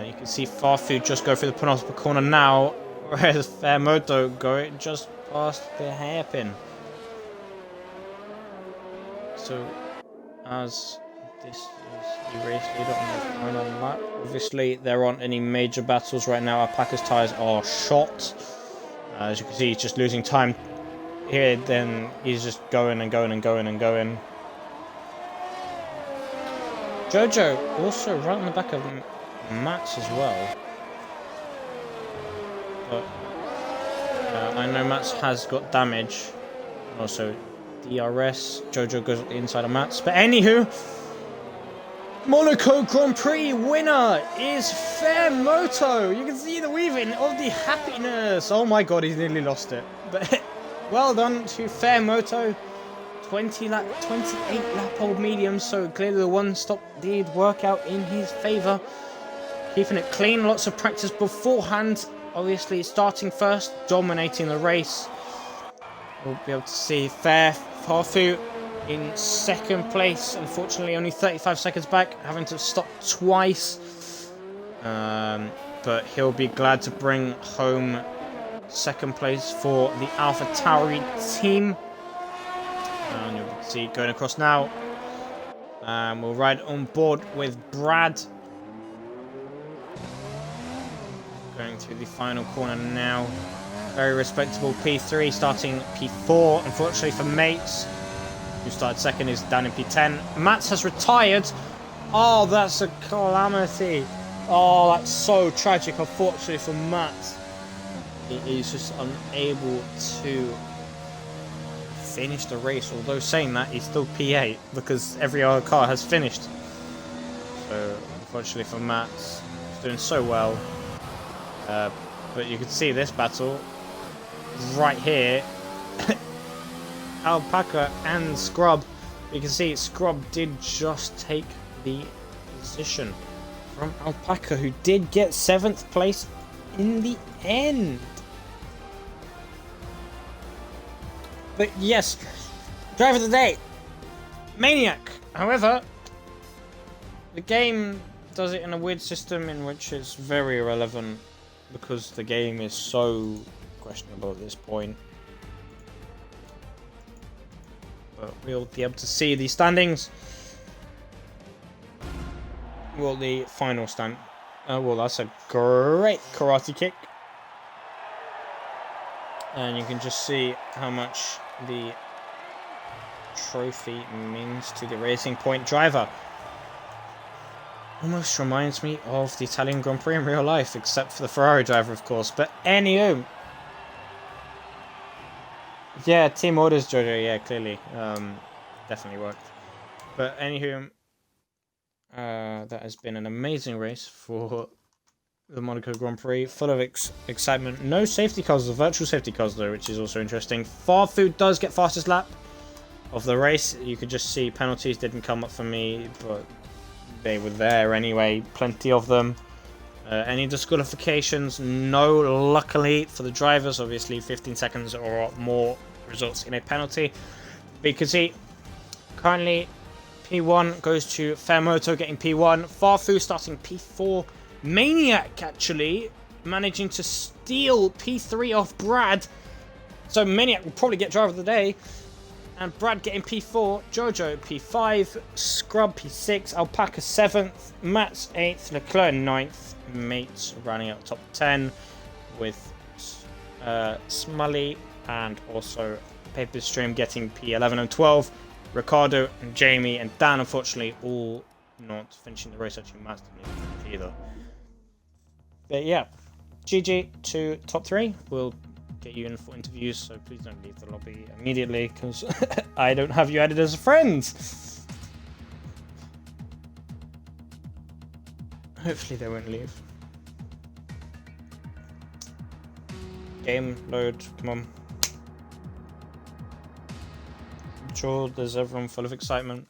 you can see Farfu just go through the penultimate corner now, whereas Fair Moto go just past the hairpin. So, as this is the race leader on the final lap, obviously there aren't any major battles right now. Alpaca's tyres are shot. As you can see, he's just losing time here, then he's just going and going and going and going. Jojo also right on the back of Mats as well. But I know Mats has got damage. Also DRS. Jojo goes inside of Mats. But anywho, Monaco Grand Prix winner is Fair Moto. You can see the weaving of the happiness. Oh my god, he's nearly lost it. But well done to Fair Moto. 28 lap old medium, so clearly the one stop did work out in his favour. Keeping it clean, lots of practice beforehand. Obviously starting first, dominating the race. We'll be able to see Fair Farfu in second place. Unfortunately only 35 seconds back, having to stop twice. But he'll be glad to bring home second place for the AlphaTauri team. And you'll see going across now. We'll ride on board with Brad. Going through the final corner now. Very respectable P3, starting P4. Unfortunately for Mates, who started second, is down in P10. Mats has retired. Oh, that's a calamity. Oh, that's so tragic, unfortunately for Mats. He is just unable to finish the race, although saying that he's still P8 because every other car has finished. So unfortunately for Mats, he's doing so well. But you can see this battle right here. Alpaca and Scrub. You can see Scrub did just take the position from Alpaca, who did get 7th place in the end. But yes, driver of the day, Maniac. However, the game does it in a weird system in which it's very irrelevant because the game is so questionable at this point. But we'll be able to see the standings. Well, the final stand. Well, that's a great karate kick. And you can just see how much the trophy means to the Racing Point driver. Almost reminds me of the Italian Grand Prix in real life, except for the Ferrari driver, of course. But anywho, yeah, team orders, Jojo. Yeah, clearly, definitely worked. But anywho, that has been an amazing race for the Monaco Grand Prix, full of excitement. No safety cars, the virtual safety cars though, which is also interesting. Farfu does get fastest lap of the race. You could just see penalties didn't come up for me, but they were there anyway, plenty of them. Any disqualifications? No, luckily for the drivers. Obviously 15 seconds or more results in a penalty. But you can see currently P1 goes to Fair Moto getting P1, Farfu starting P4, Maniac actually managing to steal P3 off Brad. So Maniac will probably get driver of the day. And Brad getting P4, Jojo P5, Scrub P6, Alpaca 7th, Mats 8th, Leclerc 9th, Mates running out top 10 with Smully and also Paperstream getting P11 and 12. Ricardo and Jamie and Dan, unfortunately, all not finishing the race. Actually, Mats didn't even finish either. But yeah, GG to top 3. We'll get you in for interviews, so please don't leave the lobby immediately because I don't have you added as a friend. Hopefully they won't leave. Game load, come on. I'm sure there's everyone full of excitement.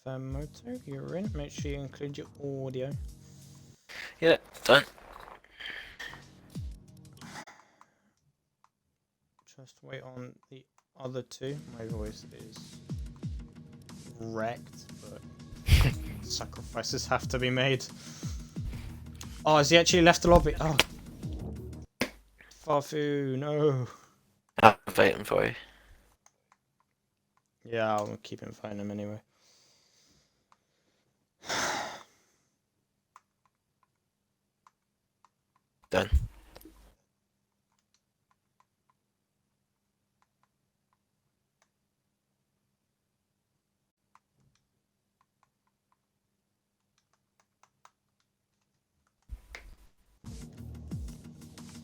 And Moto, you're in. Make sure you include your audio. Yeah, done. Just wait on the other two. My voice is wrecked, but sacrifices have to be made. Oh, has he actually left the lobby? Oh, Farfu, no. I'm waiting for you. Yeah, I'll keep inviting him anyway. Done.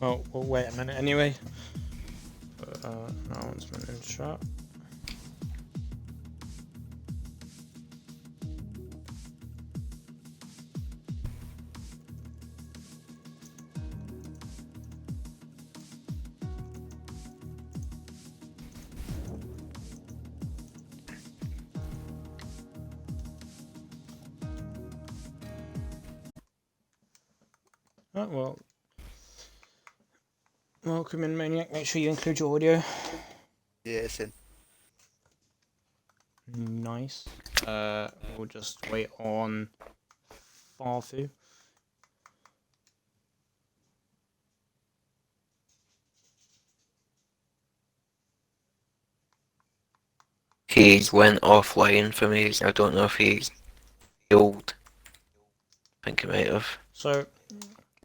Oh, well, wait a minute anyway. But, announcement in chat. Oh, well. Welcome in, Maniac. Make sure you include your audio. Yeah, it's in. Nice. We'll just wait on Farfu. He's went offline for me. I don't know if he's old. I think he might have. So,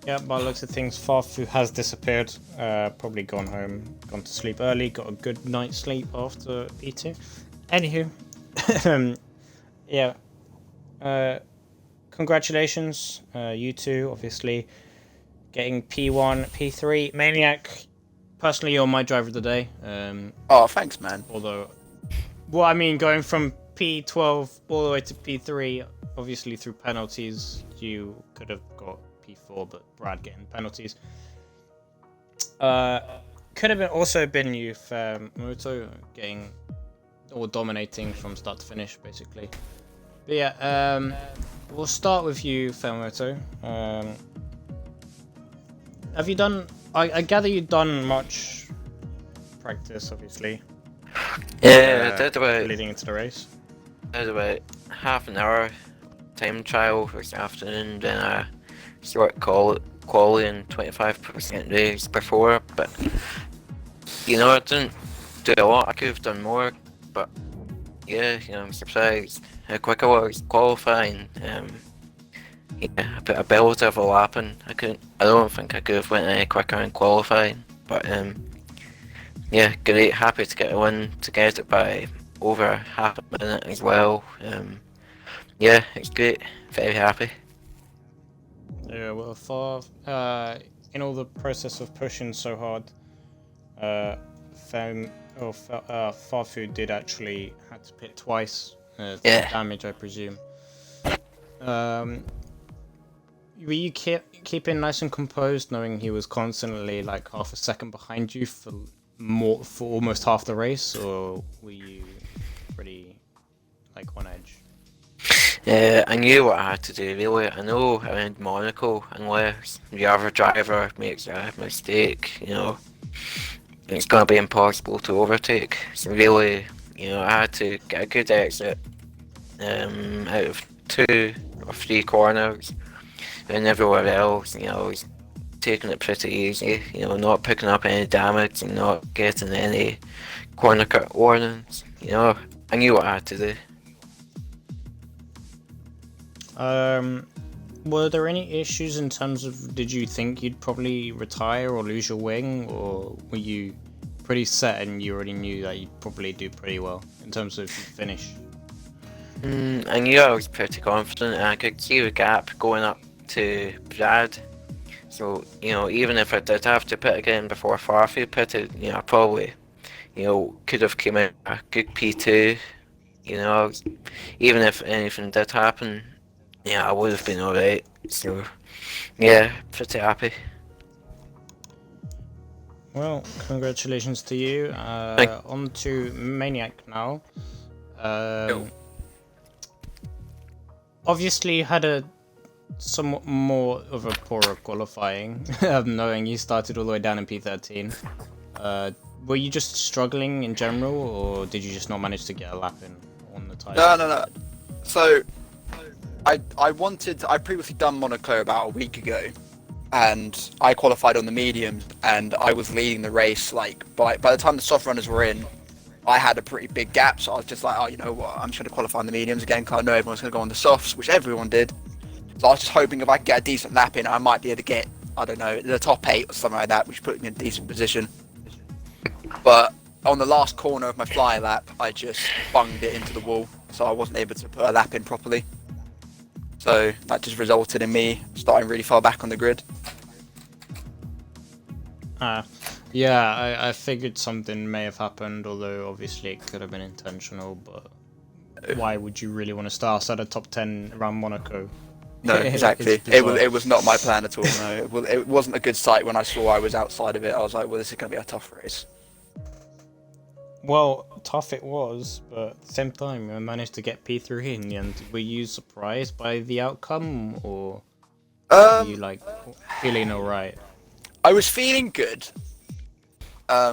yeah, by the looks of things, Farfu has disappeared. Probably gone home, gone to sleep early, got a good night's sleep after P2. Anywho, yeah. Congratulations, you two, obviously, getting P1, P3. Maniac, personally, you're my driver of the day. Oh, thanks, man. Although, well, I mean, going from P12 all the way to P3, obviously through penalties, you could have got P4, but Brad getting penalties. Could have also been you, Moto, getting or dominating from start to finish, basically. But yeah, we'll start with you, Fermoto. Have you done? I gather you've done much practice, obviously. Yeah, I did about leading into the race. Did about half an hour time trial this afternoon, then a short quali and 25% race before. But you know, I didn't do a lot. I could have done more, but yeah, you know, I'm surprised how quick I was qualifying. Yeah, a bit of overlapping. I don't think I could have went any quicker in qualifying, but yeah, great. Happy to get a win, to get it by over half a minute as well. Yeah, it's great. Very happy. Yeah, well, in all the process of pushing so hard, Farfu did actually had to pit twice. Yeah. Damage, I presume. Were you keeping nice and composed, knowing he was constantly like half a second behind you for almost half the race, or were you pretty like on edge? Yeah, I knew what I had to do really. I know around Monaco, unless the other driver makes a mistake, you know, it's gonna be impossible to overtake. So really, you know, I had to get a good exit out of 2 or 3 corners, and everywhere else, you know, I was taking it pretty easy, you know, not picking up any damage and not getting any corner cut warnings. You know, I knew what I had to do. were there any issues in terms of, did you think you'd probably retire or lose your wing, or were you pretty set and you already knew that you'd probably do pretty well in terms of finish? I knew I was pretty confident, and I could see the gap going up to Brad. So, you know, even if I did have to pit again before Farfy pitted, you know, I probably, you know, could have came out a good P2. You know, even if anything did happen, yeah, I would have been alright. So, yeah, pretty happy. Well, congratulations to you. On to Maniac now. Obviously, you had a somewhat more of a poorer qualifying, knowing you started all the way down in P13. Were you just struggling in general, or did you just not manage to get a lap in on the tyre? No. So, I previously done Monaco about a week ago, and I qualified on the mediums, and I was leading the race. Like by the time the soft runners were in, I had a pretty big gap, so I was just like, oh, you know what, I'm just going to qualify on the mediums again, because I know everyone's going to go on the softs, which everyone did. So I was just hoping if I could get a decent lap in, I might be able to get, I don't know, the top 8 or something like that, which put me in a decent position. But on the last corner of my fly lap, I just bunged it into the wall, so I wasn't able to put a lap in properly. So that just resulted in me starting really far back on the grid. Yeah, I figured something may have happened, although obviously it could have been intentional, but why would you really want to start outside of top 10 around Monaco? No, exactly. It was not my plan at all, no. It wasn't a good sight when I saw I was outside of it. I was like, well, this is going to be a tough race. Well, tough it was, but at the same time, I managed to get P3 in the end. Were you surprised by the outcome, or were you like feeling alright? I was feeling good. I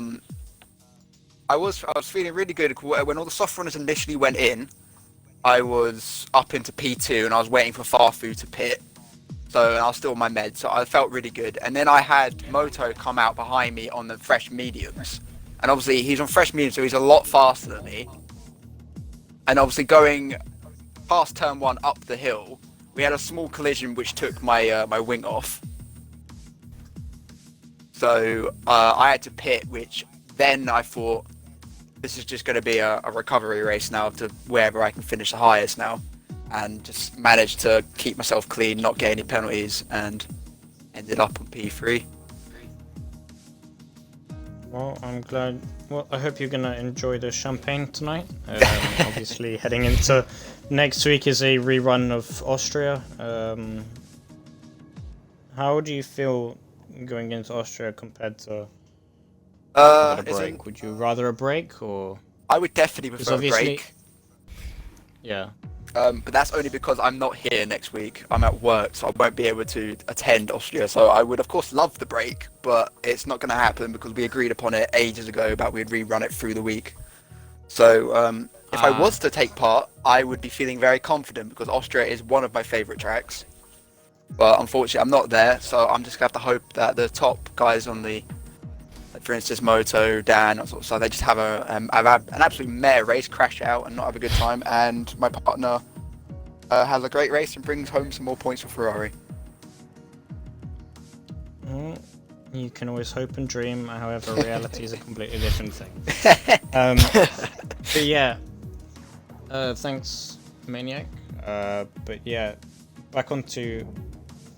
was feeling really good when all the soft runners initially went in. I was up into P2 and I was waiting for Farfu to pit. So I was still on my meds, so I felt really good. And then I had Moto come out behind me on the fresh mediums. And obviously he's on fresh mediums, so he's a lot faster than me. And obviously going past turn 1 up the hill, we had a small collision which took my my wing off. So I had to pit, which then I thought, this is just going to be a recovery race now to wherever I can finish the highest now, and just managed to keep myself clean, not get any penalties, and ended up on P3. Well, I'm glad. Well, I hope you're going to enjoy the champagne tonight. Obviously, heading into next week is a rerun of Austria. How do you feel going into Austria compared to a break? Would you rather a break, or? I would definitely prefer a break. Yeah. But that's only because I'm not here next week. I'm at work, so I won't be able to attend Austria. So I would, of course, love the break, but it's not going to happen because we agreed upon it ages ago about we'd rerun it through the week. So if I was to take part, I would be feeling very confident because Austria is one of my favourite tracks. But unfortunately, I'm not there, so I'm just going to have to hope that the top guys on the, like for instance, Moto, Dan, that sort of stuff, they just have an absolute mare race, crash out, and not have a good time. And my partner has a great race and brings home some more points for Ferrari. Well, you can always hope and dream. However, reality is a completely different thing. But yeah, thanks, Maniac. But yeah, back onto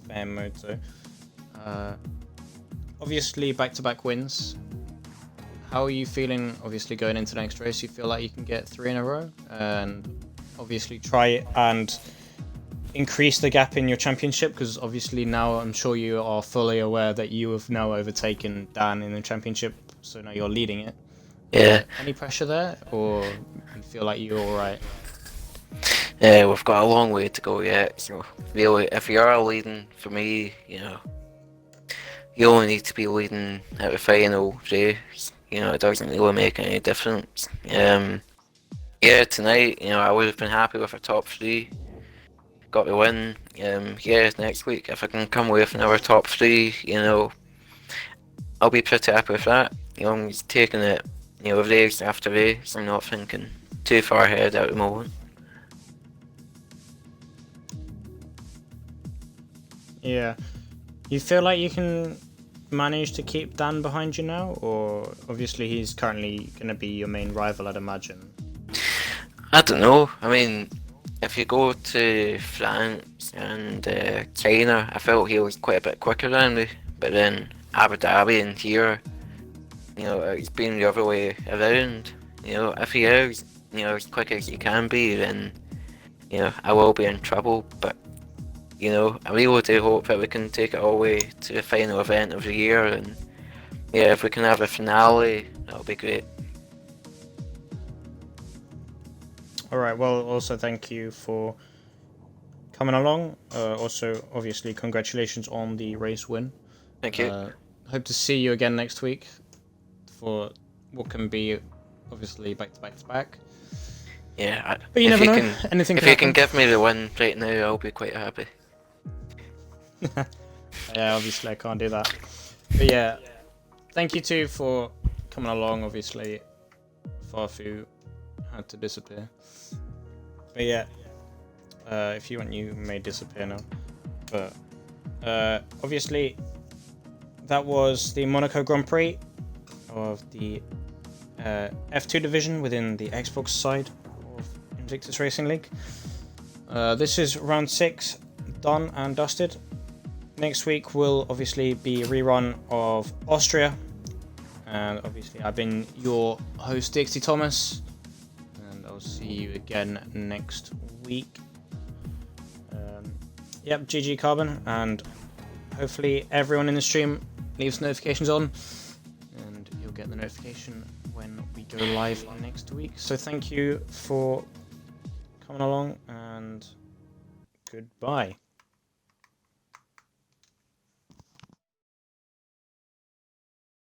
Moto. Obviously, back-to-back wins. How are you feeling, obviously, going into the next race? You feel like you can get 3 in a row? And obviously try and increase the gap in your championship? Because obviously now I'm sure you are fully aware that you have now overtaken Dan in the championship. So now you're leading it. Yeah. Any pressure there? Or you feel like you're alright? Yeah, we've got a long way to go yet, so really, if you are leading, for me, you know, you only need to be leading at the final race, you know, it doesn't really make any difference. Yeah, tonight, you know, I would have been happy with a top 3, got the win. Yeah, next week, if I can come away with another top 3, you know, I'll be pretty happy with that. You know, I'm just taking it, you know, race after race, I'm not thinking too far ahead at the moment. Yeah. You feel like you can manage to keep Dan behind you now, or obviously he's currently going to be your main rival, I'd imagine. I don't know. I mean, if you go to France and China, I felt he was quite a bit quicker than me. But then Abu Dhabi and here, you know, it's been the other way around. You know, if he is, you know, as quick as he can be, then, you know, I will be in trouble. But, you know, I really do hope that we can take it all the way to the final event of the year. And, yeah, if we can have a finale, that'll be great. Alright, well, also thank you for coming along. Also, obviously, congratulations on the race win. Thank you. Hope to see you again next week for what can be, obviously, back-to-back-to-back. Yeah, But you never know. Anything if can you can happen. give me the win right now, I'll be quite happy. Yeah, obviously I can't do that. But yeah, thank you too for coming along. Obviously, Farfu had to disappear. But yeah, if you want, you may disappear now. But obviously, that was the Monaco Grand Prix of the F2 division within the Xbox side of Invictus Racing League. This is round 6 done and dusted. Next week will obviously be a rerun of Austria, and obviously I've been your host Dixie Thomas, and I'll see you again next week. Yep, GG Carbon, and hopefully everyone in the stream leaves notifications on, and you'll get the notification when we go live next week. So thank you for coming along, and goodbye.